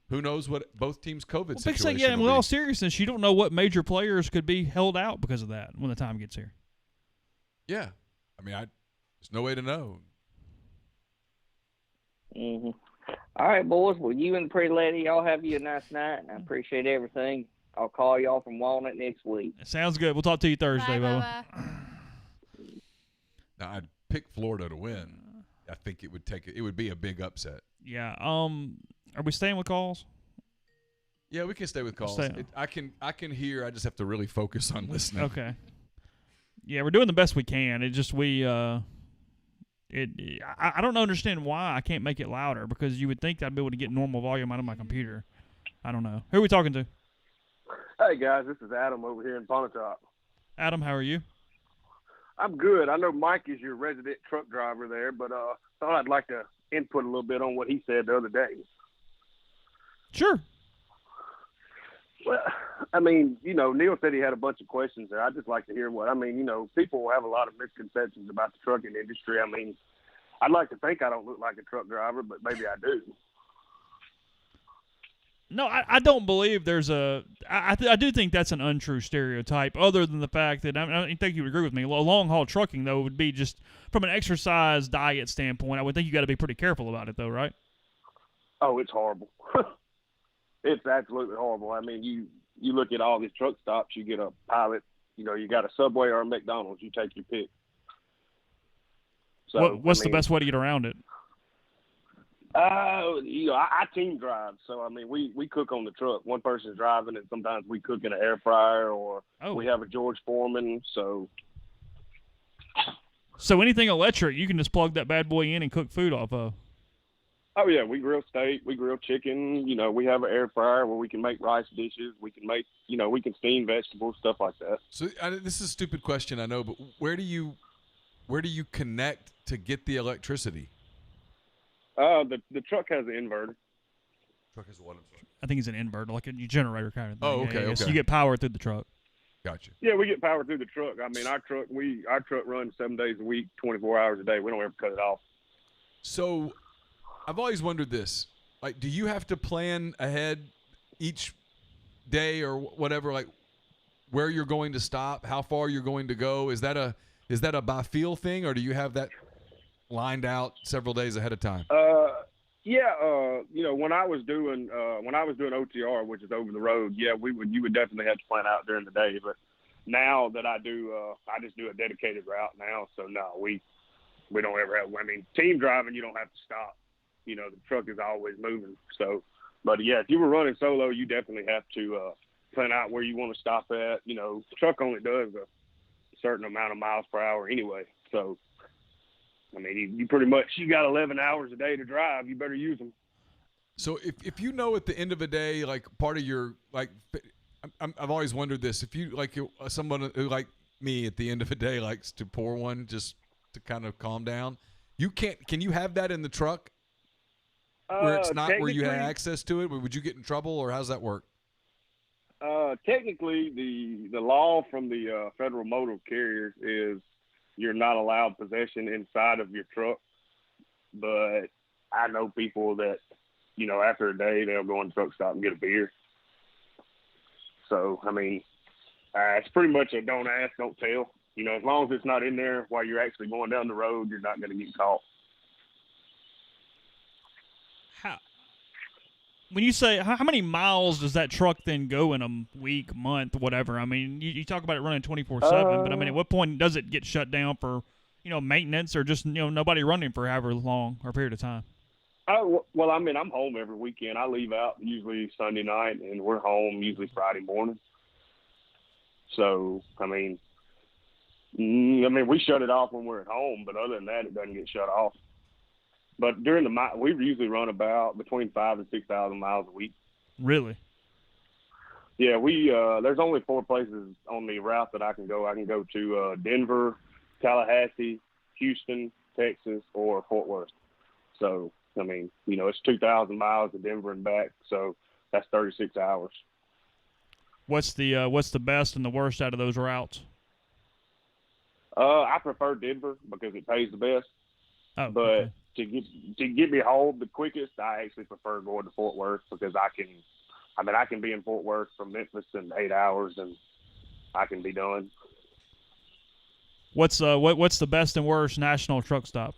who knows what both teams' COVID situation and will with be. all seriousness, you don't know what major players could be held out because of that when the time gets here. Yeah, I mean, there's no way to know. Mm-hmm. All right, boys. Well, you and the pretty lady, y'all have you a nice night, and I appreciate everything. I'll call y'all from Walnut next week. Sounds good. We'll talk to you Thursday, Bye, Bubba. Now, I'd pick Florida to win. I think it would be a big upset. Yeah. Are we staying with calls? Yeah, we can stay with calls. Stay. I can hear. I just have to really focus on listening. Okay. Yeah, we're doing the best we can. It just I don't understand why I can't make it louder, because you would think I'd be able to get normal volume out of my computer. I don't know. Who are we talking to? Hey, guys, this is Adam over here in Pontotoc. Adam, how are you? I'm good. I know Mike is your resident truck driver there, but thought I'd like to input a little bit on what he said the other day. Sure. Well, I mean, Neal said he had a bunch of questions there. I'd just like to hear people have a lot of misconceptions about the trucking industry. I mean, I'd like to think I don't look like a truck driver, but maybe I do. No, I don't believe there's I do think that's an untrue stereotype, other than the fact that, I think you would agree with me, long-haul trucking, though, would be just from an exercise diet standpoint. I would think you got to be pretty careful about it, though, right? Oh, it's horrible. It's absolutely horrible. I mean, you look at all these truck stops, you get a Pilot, you got a Subway or a McDonald's, you take your pick. So What's the best way to get around it? I team drive, so I mean we cook on the truck. One person's driving, and sometimes we cook in an air fryer, or we have a George Foreman. So anything electric, you can just plug that bad boy in and cook food off of. Oh yeah, we grill steak, we grill chicken. We have an air fryer where we can make rice dishes. We can make, we can steam vegetables, stuff like that. So this is a stupid question, I know, but where do you connect to get the electricity? The truck has an inverter. Truck has what? I think it's an inverter, like a generator kind of thing. Oh, okay, So okay. you get power through the truck. Gotcha. Yeah, we get power through the truck. I mean, our truck runs 7 days a week, 24 hours a day. We don't ever cut it off. So I've always wondered this. Like, do you have to plan ahead each day or whatever, like where you're going to stop, how far you're going to go? Is that a by feel thing, or do you have that lined out several days ahead of time? When I was doing OTR, which is over the road, yeah, you would definitely have to plan out during the day. But now that I just do a dedicated route now. So no, we don't ever have. I mean, team driving, you don't have to stop. The truck is always moving. So, but yeah, if you were running solo, you definitely have to plan out where you want to stop at. The truck only does a certain amount of miles per hour anyway. So, I mean, you pretty much, you got 11 hours a day to drive. You better use them. So if you know at the end of a day, like part of your, like, I've always wondered this, if you, like someone who like me at the end of a day likes to pour one just to kind of calm down, can you have that in the truck where it's not where you have access to it? Would you get in trouble, or how's that work? Technically, the law from the federal motor carriers is you're not allowed possession inside of your truck. But I know people that, after a day, they'll go in the truck stop and get a beer. So, I mean, it's pretty much a don't ask, don't tell. As long as it's not in there while you're actually going down the road, you're not going to get caught. When you say how many miles does that truck then go in a week, month, whatever? I mean, you talk about it running 24/7, but I mean, at what point does it get shut down for maintenance, or just nobody running for however long or period of time? Well, I mean, I'm home every weekend. I leave out usually Sunday night, and we're home usually Friday morning. So, I mean, we shut it off when we're at home, but other than that, it doesn't get shut off. But during we usually run about between 5,000 and 6,000 miles a week. Really? Yeah, there's only 4 places on the route that I can go. I can go to Denver, Tallahassee, Houston, Texas, or Fort Worth. So, I mean, it's 2,000 miles to Denver and back, so that's 36 hours. What's the best and the worst out of those routes? I prefer Denver because it pays the best. Oh, but okay. to get me home the quickest, I actually prefer going to Fort Worth because I can be in Fort Worth from Memphis in 8 hours and I can be done. What's the best and worst national truck stop?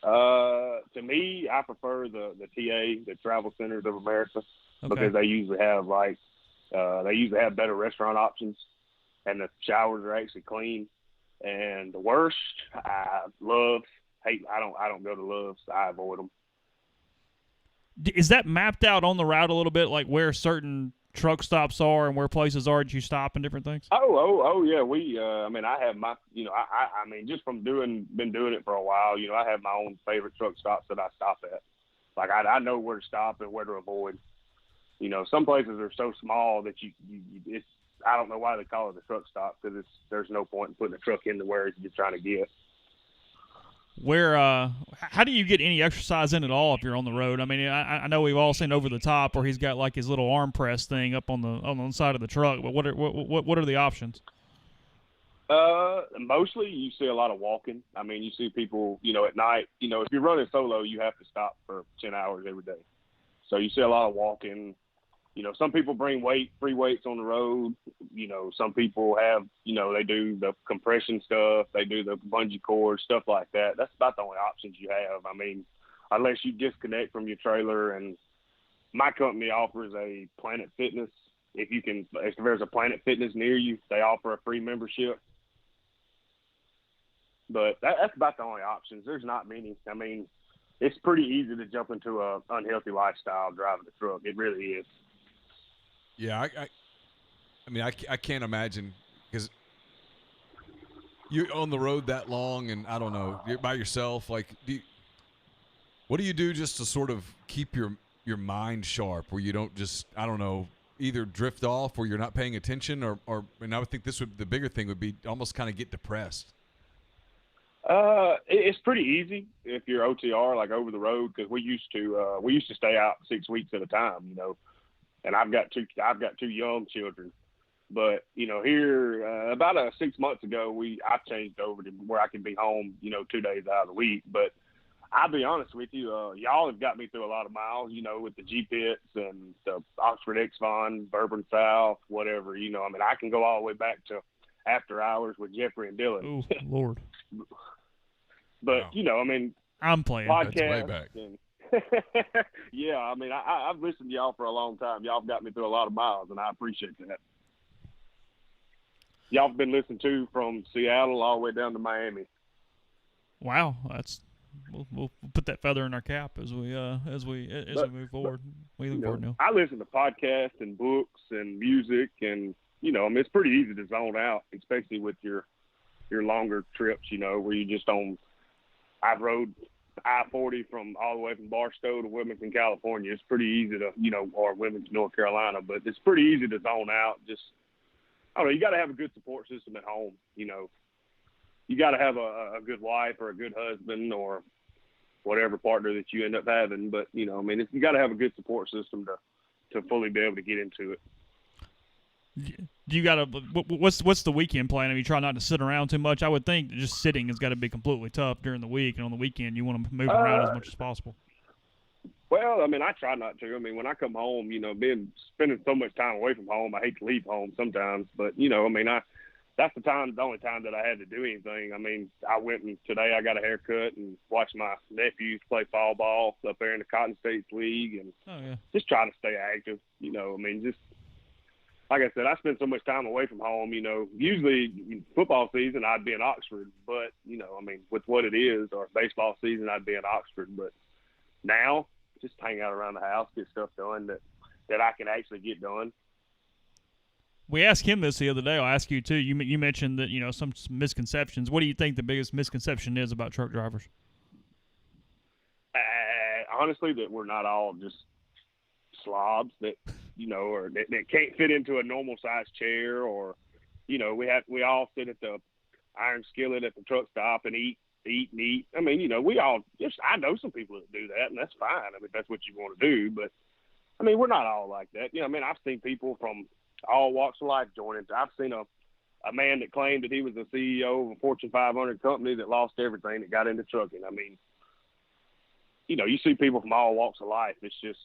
To me, I prefer the TA, the Travel Centers of America, because they usually have better restaurant options, and the showers are actually clean. And the worst, I don't go to Love's. I avoid them. Is that mapped out on the route a little bit, like where certain truck stops are and where places are that you stop and different things? Oh yeah. I have my, just from been doing it for a while, I have my own favorite truck stops that I stop at. Like I know where to stop and where to avoid. Some places are so small that I don't know why they call it a truck stop, because there's no point in putting a truck into where you're trying to get. How do you get any exercise in at all if you're on the road? I mean, I know we've all seen Over the Top where he's got like his little arm press thing up on the side of the truck, but what are the options? Mostly you see a lot of walking. I mean, you see people, at night, if you're running solo, you have to stop for 10 hours every day. So you see a lot of walking. Some people bring free weights on the road. Some people have, they do the compression stuff. They do the bungee cord, stuff like that. That's about the only options you have. I mean, unless you disconnect from your trailer. And my company offers a Planet Fitness. If there's a Planet Fitness near you, they offer a free membership. But that's about the only options. There's not many. I mean, it's pretty easy to jump into a unhealthy lifestyle driving the truck. It really is. Yeah, I can't imagine, because you're on the road that long, and I don't know, you're by yourself. Like, what do you do just to sort of keep your mind sharp, where you don't just, I don't know, either drift off or you're not paying attention, or and I would think the bigger thing would be almost kind of get depressed. It's pretty easy if you're OTR, like over the road, because we used to stay out 6 weeks at a time, And I've got two young children, But here about 6 months ago, I changed over to where I can be home, 2 days out of the week. But I'll be honest with you, y'all have got me through a lot of miles, with the G pits and the Oxford Exxon, Bourbon South, whatever. I can go all the way back to after hours with Jeffrey and Dylan. Oh, Lord. But Wow. I'm playing. That's way podcast. back. And yeah, I've listened to y'all for a long time. Y'all have got me through a lot of miles, and I appreciate that. Y'all have been listened to from Seattle all the way down to Miami. Wow, that's we'll put that feather in our cap as we move forward. We look forward, Neal. I listen to podcasts and books and music, and it's pretty easy to zone out, especially with your longer trips. Where you just on. I've rode I-40 from all the way from Barstow to Wilmington, California. It's pretty easy to or Wilmington, North Carolina, but it's pretty easy to zone out. Just I don't know. You got to have a good support system at home. You got to have a good wife or a good husband or whatever partner that you end up having. But, you got to have a good support system to fully be able to get into it. You got to what's the weekend plan? You try not to sit around too much. I would think that just sitting has got to be completely tough during the week, and on the weekend you want to move around as much as possible. Well, I try not to. When I come home, spending so much time away from home, I hate to leave home sometimes. But, that's the only time that I had to do anything. I went and today I got a haircut and watched my nephews play fall ball up there in the Cotton States League and just try to stay active. Just like I said, I spend so much time away from home. Usually football season I'd be in Oxford, but with what it is, or baseball season I'd be in Oxford. But now just hang out around the house, get stuff done that I can actually get done. We asked him this the other day. I'll ask you too. You mentioned that some misconceptions. What do you think the biggest misconception is about truck drivers? Honestly, that we're not all just slobs that or that can't fit into a normal size chair, or we all sit at the iron skillet at the truck stop and eat. We all I know some people that do that, and that's fine. That's what you want to do, but we're not all like that. I've seen people from all walks of life join it. I've seen a man that claimed that he was the CEO of a Fortune 500 company that lost everything that got into trucking. You see people from all walks of life. It's just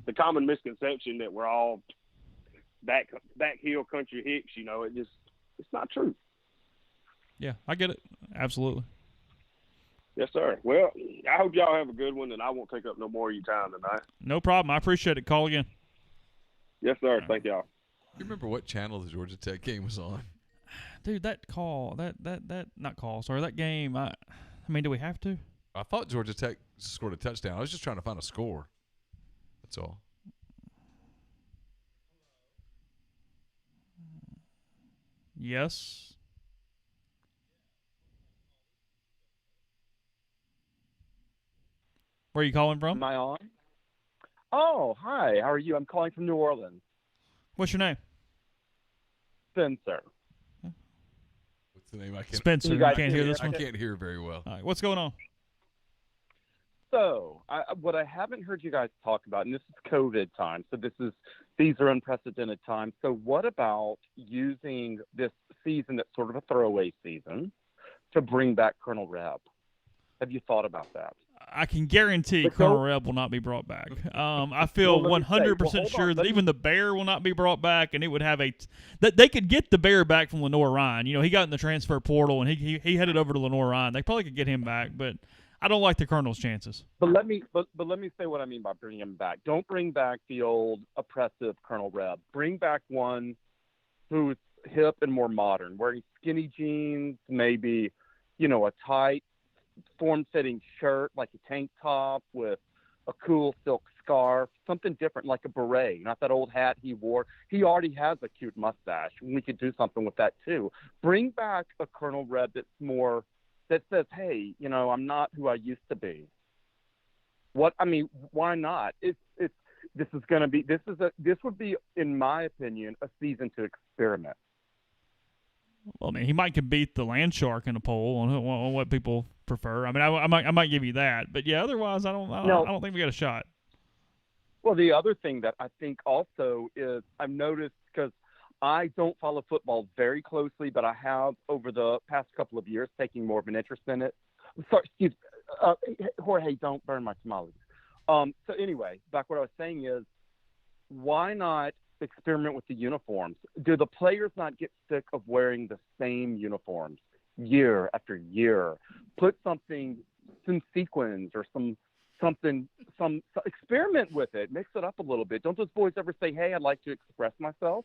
the common misconception that we're all back hill country hicks. It's not true. Yeah, I get it. Absolutely. Yes, sir. Well, I hope y'all have a good one, and I won't take up no more of your time tonight. No problem. I appreciate it. Call again. Yes, sir. Thank y'all. You remember what channel the Georgia Tech game was on? Dude, that game, do we have to? I thought Georgia Tech scored a touchdown. I was just trying to find a score. That's all. Yes. Where are you calling from? Am I on? Oh, hi. How are you? I'm calling from New Orleans. What's your name? Spencer. What's the name? I can't. Spencer. You can't hear this one? I can't hear very well. All right. What's going on? So, what I haven't heard you guys talk about, and this is COVID time, so these are unprecedented times. So, what about using this season that's sort of a throwaway season to bring back Colonel Reb? Have you thought about that? I can guarantee Colonel Reb will not be brought back. I feel 100% sure that even the Bear will not be brought back, and it would have that they could get the Bear back from Lenore Ryan. He got in the transfer portal, and he headed over to Lenore Ryan. They probably could get him back, but I don't like the Colonel's chances. But let me say what I mean by bringing him back. Don't bring back the old oppressive Colonel Reb. Bring back one who's hip and more modern, wearing skinny jeans, maybe a tight form-fitting shirt, like a tank top with a cool silk scarf, something different, like a beret, not that old hat he wore. He already has a cute mustache, and we could do something with that too. Bring back a Colonel Reb that says, hey, I'm not who I used to be. Why not? This would be, in my opinion, a season to experiment. Well, he might can beat the land shark in a poll on what people prefer. I might give you that, but yeah, otherwise I don't think we got a shot. Well, the other thing that I think also is I've noticed, because I don't follow football very closely, but I have over the past couple of years taking more of an interest in it. Sorry, excuse Jorge, don't burn my tamales. So anyway, back what I was saying is, why not experiment with the uniforms? Do the players not get sick of wearing the same uniforms year after year? Put some sequins or something, experiment with it. Mix it up a little bit. Don't those boys ever say, hey, I'd like to express myself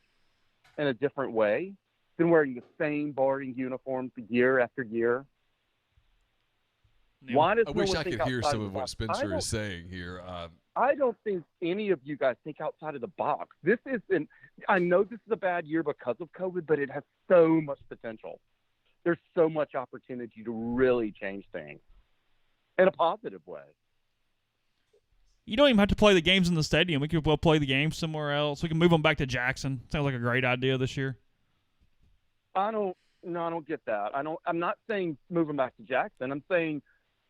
in a different way than wearing the same boring uniforms year after year? Neal. Why does I no wish one I think could hear outside some the of what box? Spencer is saying here. I don't think any of you guys think outside of the box. I know this is a bad year because of COVID, but it has so much potential. There's so much opportunity to really change things in a positive way. You don't even have to play the games in the stadium. We could well play the games somewhere else. We can move them back to Jackson. Sounds like a great idea this year. I don't get that. I'm not saying move them back to Jackson. I'm saying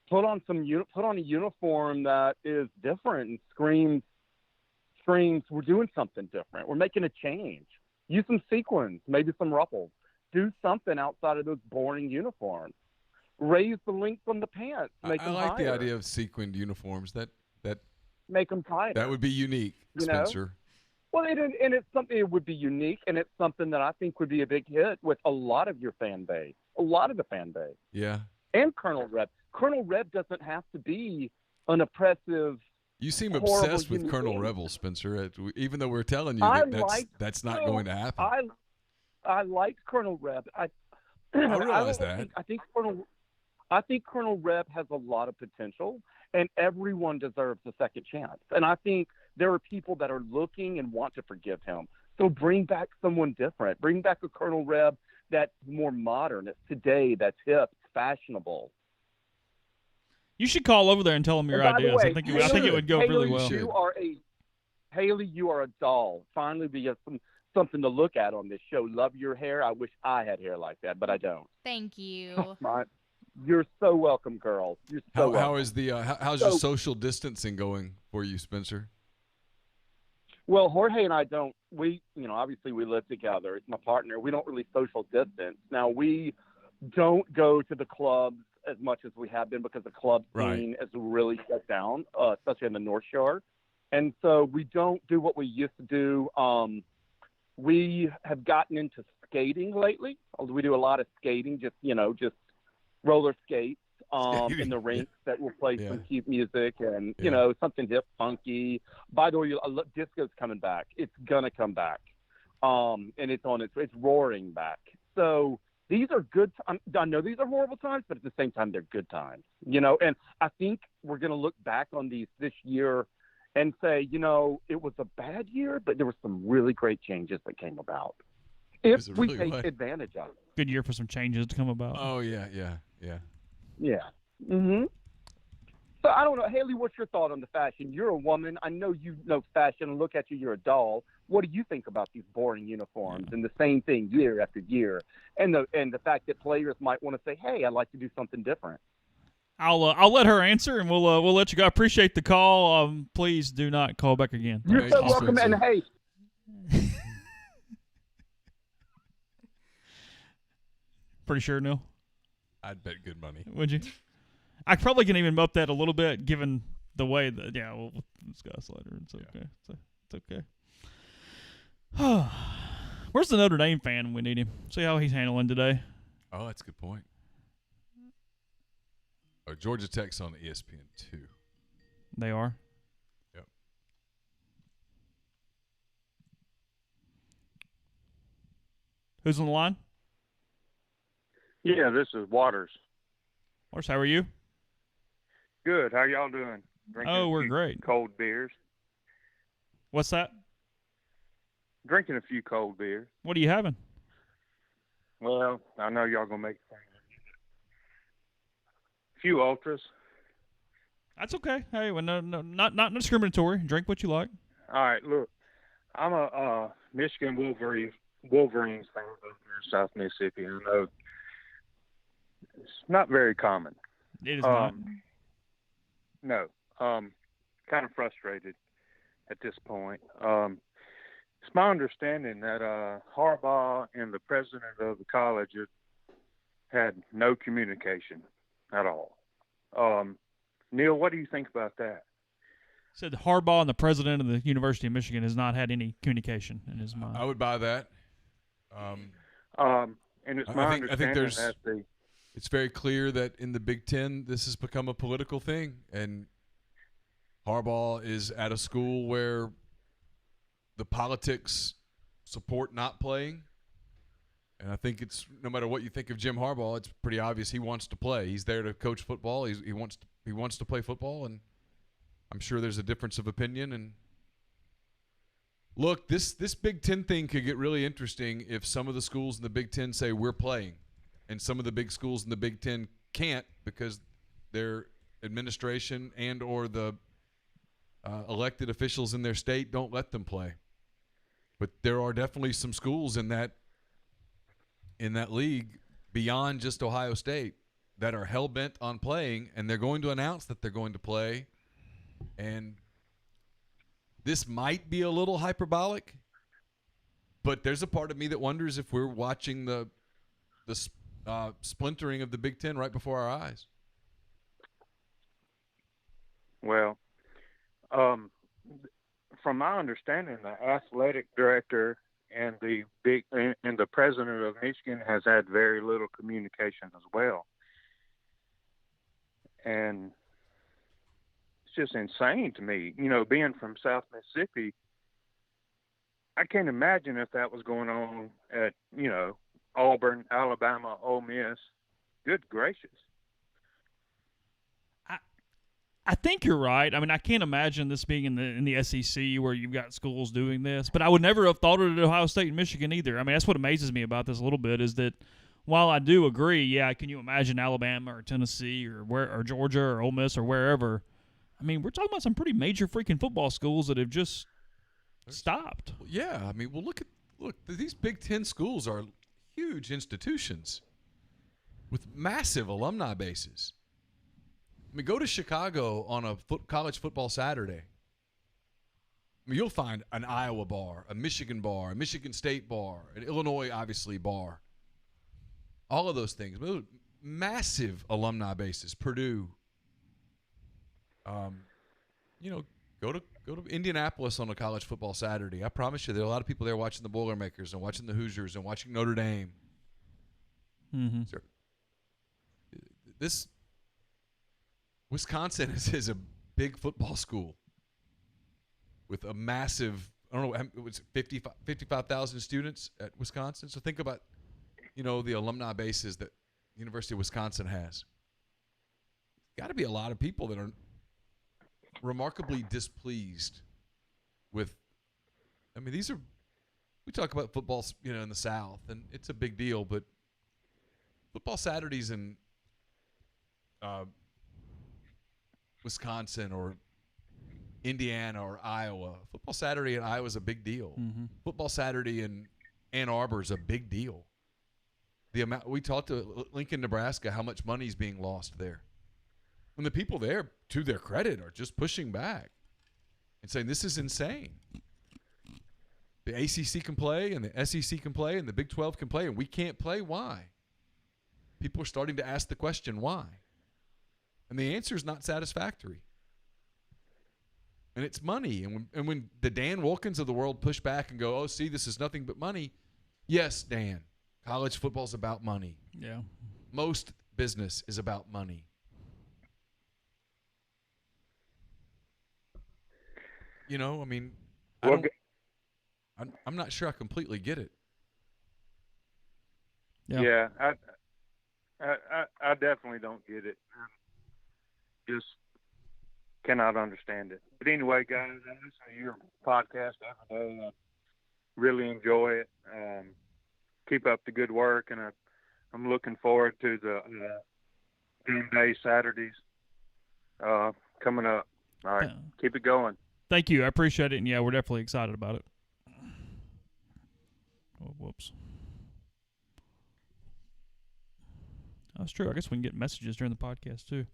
put on a uniform that is different and screams we're doing something different. We're making a change. Use some sequins, maybe some ruffles. Do something outside of those boring uniforms. Raise the length on the pants. I them like higher. the idea of sequined uniforms. That Make them tighter. That would be unique, Spencer. Well, it's something that would be unique, and it's something that I think would be a big hit with a lot of your fan base, a lot of the fan base. Yeah. And Colonel Reb. Colonel Reb doesn't have to be an oppressive. You seem obsessed with Colonel Rebel, Spencer. Even though we're telling you that's not going to happen. I liked Colonel Reb. I realize that. I think Colonel Reb has a lot of potential, and everyone deserves a second chance. And I think there are people that are looking and want to forgive him. So bring back someone different. Bring back a Colonel Reb that's more modern, that's today, that's hip, fashionable. You should call over there and tell them your ideas. Way, I think it would go really well. Haley, you are a doll. Finally, we have something to look at on this show. Love your hair. I wish I had hair like that, but I don't. Thank you. You're so welcome, girl. You're so welcome. How is how's your social distancing going for you, Spencer? Well, Jorge and I don't. Obviously we live together. It's my partner. We don't really social distance. Now we don't go to the clubs as much as we have been because the club scene is really shut down, especially in the North Shore. And so we don't do what we used to do. We have gotten into skating lately. We do a lot of skating, just roller skates in the rinks that will play some cute music and, something hip, funky. By the way, disco's coming back. It's going to come back. And it's roaring back. So these are good. I know these are horrible times, but at the same time, they're good times, and I think we're going to look back on this year and say, it was a bad year, but there were some really great changes that came about if we take advantage of it. Good year for some changes to come about. Oh, yeah. Mm-hmm. So I don't know. Haley, what's your thought on the fashion? You're a woman. I know you know fashion and look at you, you're a doll. What do you think about these boring uniforms and the same thing year after year? And the fact that players might want to say, hey, I'd like to do something different. I'll let her answer, and we'll let you go. I appreciate the call. Please do not call back again. You're so welcome. And hey, pretty sure, Neal? I'd bet good money. Would you? I probably can even up that a little bit, given the way that. Yeah, we'll discuss later. It's okay. It's okay. Where's the Notre Dame fan when we need him? See how he's handling today. Oh, that's a good point. Oh, Georgia Tech's on ESPN2. They are? Yep. Who's on the line? Yeah, this is Waters. Waters, how are you? Good. How y'all doing? Drinking we're great. Cold beers. What's that? Drinking a few cold beers. What are you having? Well, I know y'all gonna make fun of it. A few ultras. That's okay. Hey, well, no, not discriminatory. Drink what you like. All right, look, I'm a Michigan Wolverines fan over in South Mississippi. I know it's not very common. It is not. No. Kind of frustrated at this point. It's my understanding that Harbaugh and the president of the college had no communication at all. Neal, what do you think about that? Said Harbaugh and the president of the University of Michigan has not had any communication in his mind. I would buy that. And it's my understanding that it's very clear that in the Big Ten, this has become a political thing, and Harbaugh is at a school where the politics support not playing. And I think it's, no matter what you think of Jim Harbaugh, it's pretty obvious he wants to play. He's there to coach football. He wants to play football, and I'm sure there's a difference of opinion. And look, this Big Ten thing could get really interesting if some of the schools in the Big Ten say we're playing, and some of the big schools in the Big Ten can't because their administration and or the elected officials in their state don't let them play. But there are definitely some schools in that league beyond just Ohio State that are hell-bent on playing, and they're going to announce that they're going to play. And this might be a little hyperbolic, but there's a part of me that wonders if we're watching the splintering of the Big Ten right before our eyes. Well, from my understanding, the athletic director and the president of Michigan has had very little communication as well. And it's just insane to me. You know, being from South Mississippi, I can't imagine if that was going on at, Auburn, Alabama, Ole Miss. Good gracious. I think you're right. I mean, I can't imagine this being in the SEC where you've got schools doing this, but I would never have thought of it at Ohio State and Michigan either. I mean, that's what amazes me about this a little bit is that while I do agree, yeah, can you imagine Alabama or Tennessee or Georgia or Ole Miss or wherever? I mean, we're talking about some pretty major freaking football schools that have just stopped. Yeah, I mean, well, look, these Big Ten schools are huge institutions with massive alumni bases. I mean, go to Chicago on a college football Saturday. I mean, you'll find an Iowa bar, a Michigan State bar, an Illinois, obviously, bar. All of those things. Massive alumni bases. Purdue. Go to Indianapolis on a college football Saturday. I promise you, there are a lot of people there watching the Boilermakers and watching the Hoosiers and watching Notre Dame. Mm-hmm. So, this Wisconsin is a big football school with a massive, I don't know, it was 55,000 students at Wisconsin. So think about, the alumni bases that the University of Wisconsin has. Got to be a lot of people that are remarkably displeased with, I mean, we talk about football, in the South, and it's a big deal, but football Saturdays in Wisconsin or Indiana or Iowa. Football Saturday in Iowa is a big deal. Mm-hmm. Football Saturday in Ann Arbor is a big deal. The amount we talked to Lincoln, Nebraska, how much money is being lost there. And the people there, to their credit, are just pushing back and saying this is insane. The ACC can play and the SEC can play and the Big 12 can play and we can't play. Why? People are starting to ask the question, why? And the answer is not satisfactory. And it's money. And when the Dan Wilkins of the world push back and go, oh, see, this is nothing but money. Yes, Dan, college football is about money. Yeah. Most business is about money. I mean, I'm not sure I completely get it. Yeah, I definitely don't get it. Just cannot understand it. But anyway, guys, I listen to your podcast every day. I really enjoy it. Keep up the good work, and I'm looking forward to the game day Saturdays coming up. All right, keep it going. Thank you. I appreciate it, and yeah, we're definitely excited about it. Oh, whoops. That's true. I guess we can get messages during the podcast, too.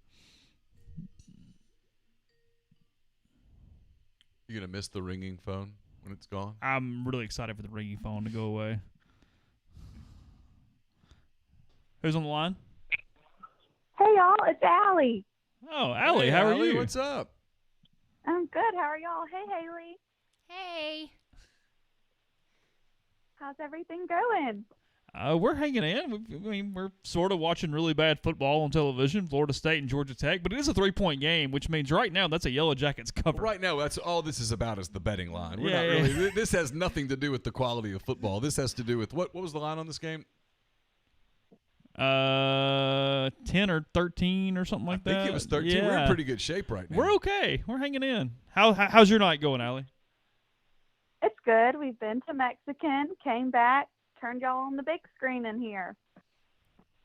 You're going to miss the ringing phone? when it's gone. I'm really excited for the ringing phone to go away. Who's on the line? Hey, y'all. It's Allie. Oh, Allie, Hey, how are Allie, you? What's up? I'm good. How are y'all? Hey, Haley. Hey. How's everything going? We're hanging in. We're sort of watching really bad football on television, Florida State and Georgia Tech, but it is a 3-point game, which means right now that's a Yellow Jackets cover. Right now, that's all this is about is the betting line. We're Yeah, not yeah. really. This has nothing to do with the quality of football. This has to do with what was the line on this game? 10 or 13 or something like that. I think it was 13. Yeah. We're in pretty good shape right now. We're okay. We're hanging in. How's your night going, Allie? It's good. We've been to Mexican, came back, turned y'all on the big screen in here.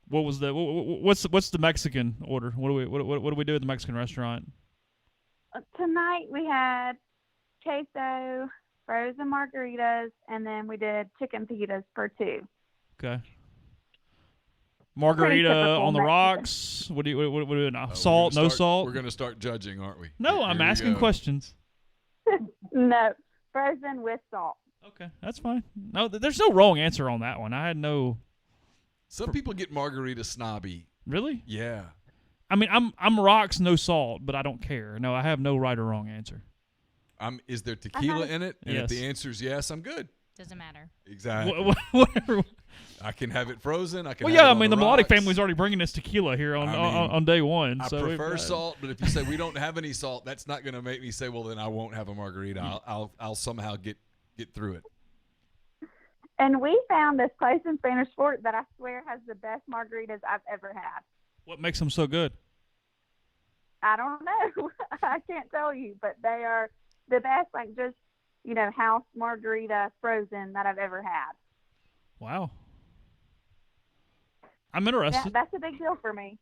What was the what's the Mexican order? What do we do at the Mexican restaurant? Tonight we had queso, frozen margaritas, and then we did chicken fajitas for 2. Okay. Margarita typical on the Mexican. rocks. What do you do now? We're Salt, gonna no start- salt? We're going to start judging, aren't we? No, Here I'm we asking go. questions. No, frozen with salt. Okay, that's fine. No, there's no wrong answer on that one. I had no Some people get margarita snobby. really. Yeah. I mean, I'm rocks, no salt, but I don't care. No, I have no right or wrong answer. Is there tequila in it? And if Yes. the answer is yes, I'm good. Doesn't matter. Exactly. Whatever. I can have it frozen. I can. Well, have yeah, it I on mean, the rocks. Malatek family's already bringing us tequila here on I mean, on day one. I so prefer salt, but if you say we don't have any salt, that's not going to make me say, well, then I won't have a margarita. I'll somehow get through it. And we found this place in Spanish Fort that I swear has the best margaritas I've ever had. What makes them so good? I don't know. I can't tell you, but they are the best, like just, house margarita frozen that I've ever had. Wow. I'm Yeah, interested. that's a big deal for me.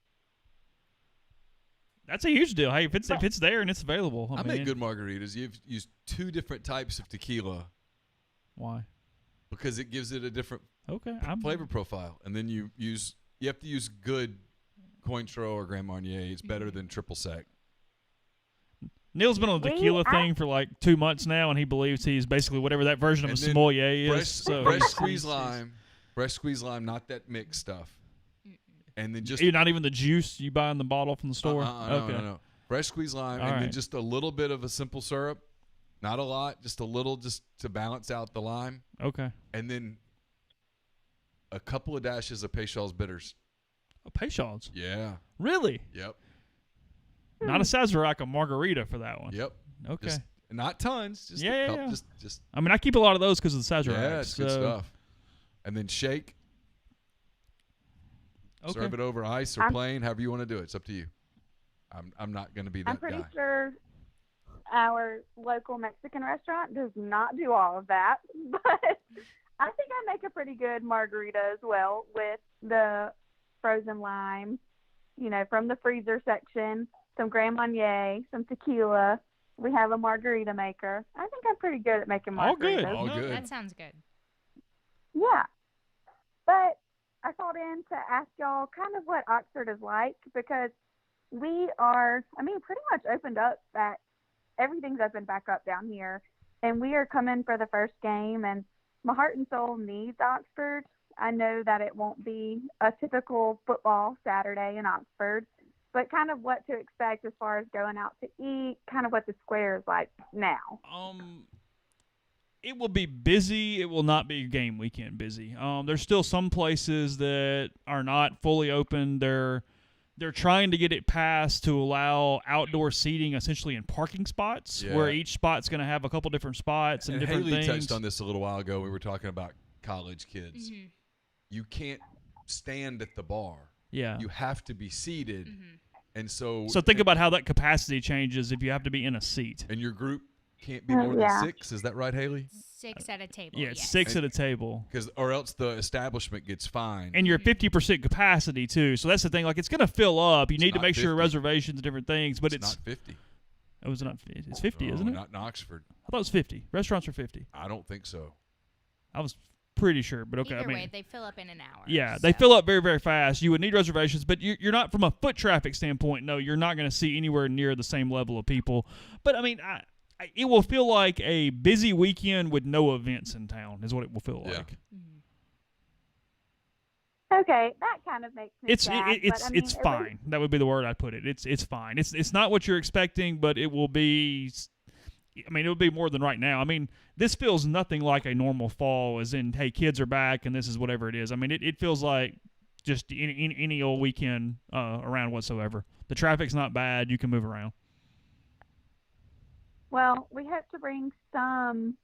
That's a huge deal. Hey, if it's there and it's available, I mean, make good margaritas. You've used 2 different types of tequila Why? because it gives it a different Okay, flavor profile, and then you have to use good Cointreau or Grand Marnier. It's better than triple sec. Neal's been on the tequila thing for like 2 months now, and he believes he's basically whatever that version of And a then sommelier Fresh, is. So fresh he's- squeeze lime, not that mixed stuff, and then just not even the juice you buy in the bottle from the store. Okay. no. Fresh squeeze lime, All and then right. just a little bit of a simple syrup, not a lot, just a little, just to balance out the lime, Okay. and then a couple of dashes of Peychaud's bitters. Oh, Peychaud's. Yeah. Really? Yep. Not a Sazerac, a margarita for that one. Yep. Okay. Just, not tons. Just Yeah, a yeah, couple, yeah. just I mean, I keep a lot of those because of the Sazerac. yeah, it's good stuff. And then shake. Okay. Serve it over ice or plain, however you want to do it. It's up to you. I'm not going to be that I'm pretty guy. sure our local Mexican restaurant does not do all of that, but I think I make a pretty good margarita as well with the frozen lime, from the freezer section, some Grand Marnier, some tequila. We have a margarita maker. I think I'm pretty good at making margaritas. All good. All No, good. That sounds good. Yeah. But I called in to ask y'all kind of what Oxford is like, because we are, pretty much opened up everything's opened back up down here. And we are coming for the first game, and my heart and soul needs Oxford. I know that it won't be a typical football Saturday in Oxford, but kind of what to expect as far as going out to eat, kind of what the square is like now. It will be busy. It will not be game weekend busy. There's still some places that are not fully open. They're trying to get it passed to allow outdoor seating essentially in parking spots, where each spot's going to have a couple different spots and different Haley things. touched on this a little while ago. We were talking about college kids. Mm-hmm. You can't stand at the bar. Yeah. You have to be seated. Mm-hmm. And so think about how that capacity changes if you have to be in a seat. And your group can't be more than 6. Is that right, Haley? 6 at a table. Yeah, it's yes. 6 at a table. Or else the establishment gets fined. And you're 50% capacity too. So that's the thing. Like, it's going to fill up. You need to not make sure 50. reservations and different things. But it's not 50. It was not. It's 50, No, isn't it? Not in Oxford. I thought it was 50. Restaurants are 50. I don't think so. I was pretty sure, but okay. Either I mean, way, they fill up in an hour. yeah, so. they fill up very, very fast. You would need reservations, but you're not, from a foot traffic standpoint, no, you're not going to see anywhere near the same level of people. But, it will feel like a busy weekend with no events in town is what it will feel Yeah. like. Okay, that kind of makes me sad. But, I mean, It's fine. That would be the word I'd put it. It's fine. It's not what you're expecting, but it will be. I mean, it will be more than right now. I mean, this feels nothing like a normal fall, as in, hey, kids are back and this is whatever it is. I mean, it feels like just any old weekend around whatsoever. The traffic's not bad. You can move around. Well, we hope to bring some,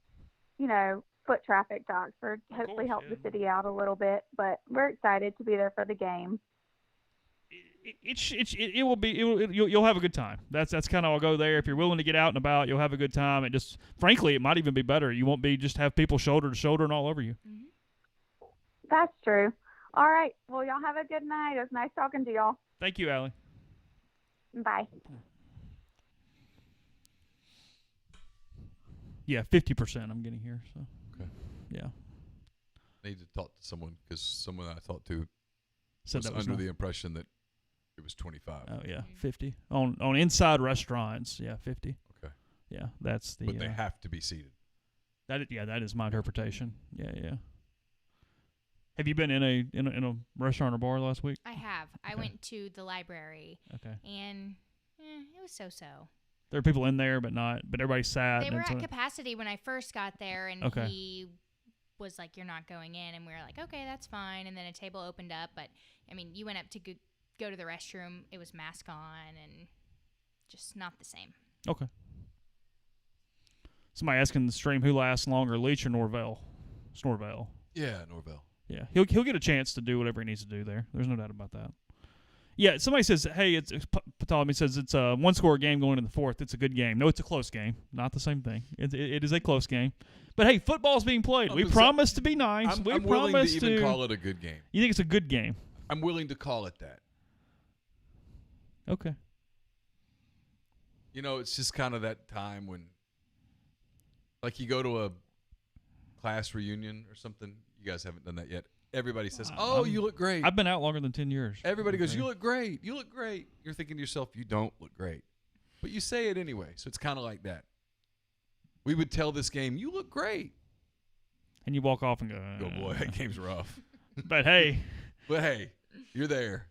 foot traffic to Oxford. Hopefully help the city out a little bit. But we're excited to be there for the game. It will be. You'll have a good time. That's kind of. I'll go there if you're willing to get out and about. You'll have a good time. It just, frankly, it might even be better. You won't be just have people shoulder to shoulder and all over you. That's true. All right. Well, y'all have a good night. It was nice talking to y'all. Thank you, Allie. Bye. Yeah, 50% I'm getting here. So. Okay. Yeah. I need to talk to someone because someone I talked to Said was that was under not- the impression that it was 25. Oh yeah, 50 on inside restaurants. Yeah, 50. Okay. Yeah, that's the. But they have to be seated. That is my interpretation. Yeah. Have you been in a restaurant or bar last week? I have. I Okay. went to the library. Okay. And it was so-so. There are people in there, but everybody sat. They and were it's at a- capacity when I first got there, and Okay. he was like, "You're not going in," and we were like, "Okay, that's fine." And then a table opened up, but I mean, you went up to go to the restroom. It was mask on, and just not the same. Okay. Somebody asking the stream who lasts longer, Leach or Norvell? It's Norvell. Yeah, Norvell. Yeah, he'll get a chance to do whatever he needs to do there. There's no doubt about that. Yeah, somebody says, hey, it's Ptolemy says it's a one-score game going into the fourth. It's a good game. No, it's a close game. Not the same thing. It is a close game. But, hey, football's being played. We promised to be nice. I'm We willing to promised even call it a good game. You think it's a good game? I'm willing to call it that. Okay. It's just kind of that time when, like, you go to a class reunion or something. You guys haven't done that yet. Everybody says, you look great. I've been out longer than 10 years. Everybody goes, you look great. You look great. You're thinking to yourself, you don't look great. But you say it anyway. So it's kind of like that. We would tell this game, you look great. And you walk off and go, Oh, boy, that game's rough. But, hey. You're there.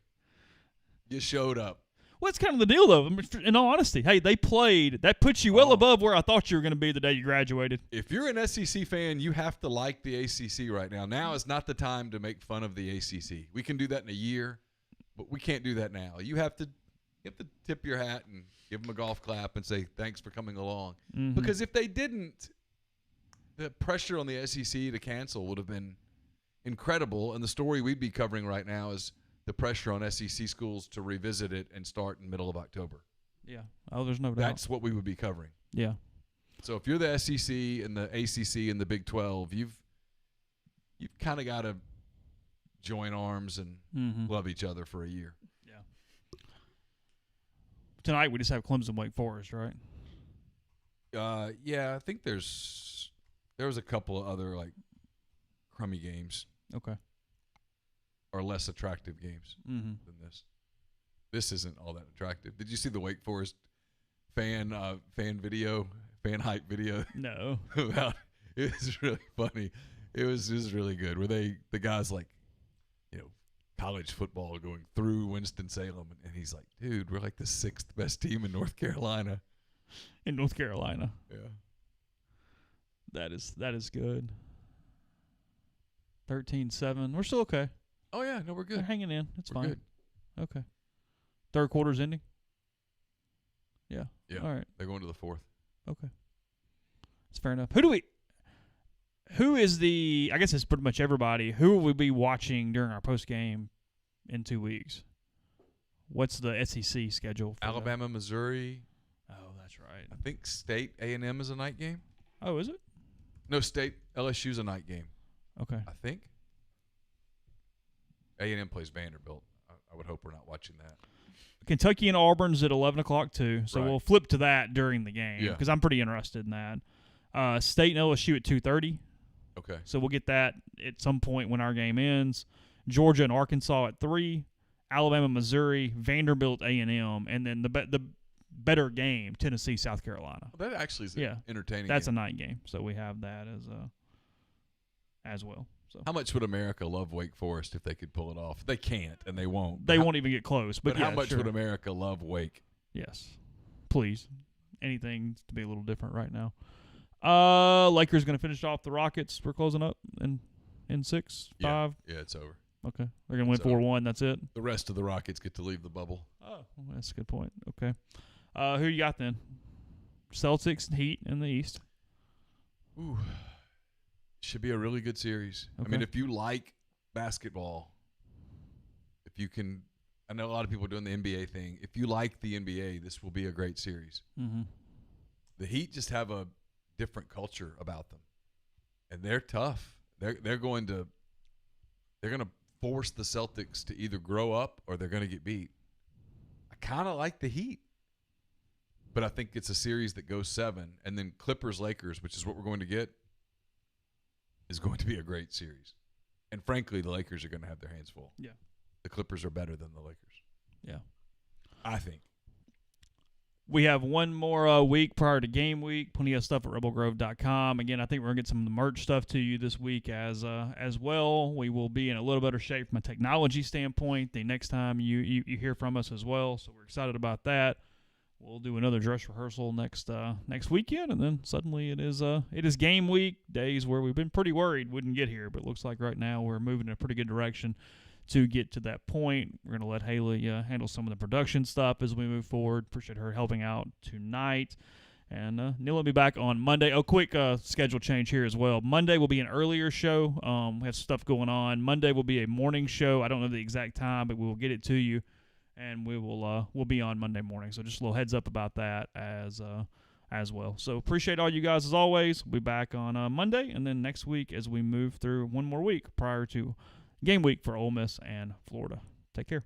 You showed up. Well, that's kind of the deal, though. I mean, in all honesty, hey, they played. That puts you well above where I thought you were going to be the day you graduated. If you're an SEC fan, you have to like the ACC right now. Now is not the time to make fun of the ACC. We can do that in a year, but we can't do that now. You have to tip your hat and give them a golf clap and say thanks for coming along. Mm-hmm. Because if they didn't, the pressure on the SEC to cancel would have been incredible. And the story we'd be covering right now is the pressure on SEC schools to revisit it and start in middle of October. Yeah. Oh, there's no doubt. That's what we would be covering. Yeah. So if you're the SEC and the ACC and the Big 12, you've kind of got to join arms and love each other for a year. Yeah. Tonight we just have Clemson Wake Forest, right? Yeah, I think there was a couple of other like crummy games. Okay. Or less attractive games than this. This isn't all that attractive. Did you see the Wake Forest fan hype video? No. It was really funny. It was really good. Where the guys like, college football going through Winston-Salem, and he's like, dude, we're like the 6th best team in North Carolina. In North Carolina. Yeah. That is good. 13-7. We're still okay. Oh yeah, no, we're good. We're hanging in. It's We're fine. good. Okay. Third quarter's ending? Yeah. Yeah. All right. They're going to the 4th. Okay. That's fair enough. Who is the, I guess it's pretty much everybody, who will we be watching during our post game in 2 weeks? What's the SEC schedule? For Alabama, Missouri. Oh, that's right. I think State A&M is a night game. Oh, is it? No, State LSU's a night game. Okay. I think. A&M plays Vanderbilt. I would hope we're not watching that. Kentucky and Auburn's at 11 o'clock too, so Right. we'll flip to that during the game Yeah. because I'm pretty interested in that. State and LSU at 2:30, Okay. so we'll get that at some point when our game ends. Georgia and Arkansas at 3, Alabama, Missouri, Vanderbilt, A&M, and then the better game, Tennessee, South Carolina. That actually is Yeah. entertaining. That's game. a night game, so we have that as well. So How much would America love Wake Forest if they could pull it off? They can't, and they won't. they But won't even get close. But, how yeah, much sure. would America love Wake? Yes, please. Anything to be a little different right now. Lakers going to finish off the Rockets. We're closing up in 6, 5. Yeah, it's over. Okay, they're going to win So- 4-1. That's it. The rest of the Rockets get to leave the bubble. Oh, well, that's a good point. Okay, who you got then? Celtics, Heat in the East. Ooh, should be a really good series. I Okay. mean, if you like basketball, if you can, I know a lot of people are doing the NBA thing. If you like the NBA, this will be a great series. Mm-hmm. The Heat just have a different culture about them, and they're tough. They're going to force the Celtics to either grow up or they're going to get beat. I kind of like the Heat, but I think it's a series that goes 7, and then Clippers-Lakers, which is what we're going to get, is going to be a great series. And frankly, the Lakers are going to have their hands full. Yeah. The Clippers are better than the Lakers. Yeah. I think. We have one more week prior to game week. Plenty of stuff at rebelgrove.com. Again, I think we're going to get some of the merch stuff to you this week as well. We will be in a little better shape from a technology standpoint the next time you hear from us as well. So we're excited about that. We'll do another dress rehearsal next weekend, and then suddenly it is game week, days where we've been pretty worried wouldn't get here, but it looks like right now we're moving in a pretty good direction to get to that point. We're going to let Haley handle some of the production stuff as we move forward. Appreciate her helping out tonight. And Neal will be back on Monday. Oh, quick schedule change here as well. Monday will be an earlier show. We have stuff going on. Monday will be a morning show. I don't know the exact time, but we will get it to you. And we'll be on Monday morning. So just a little heads up about that as well. So appreciate all you guys as always. We'll be back on Monday, and then next week as we move through one more week prior to game week for Ole Miss and Florida. Take care.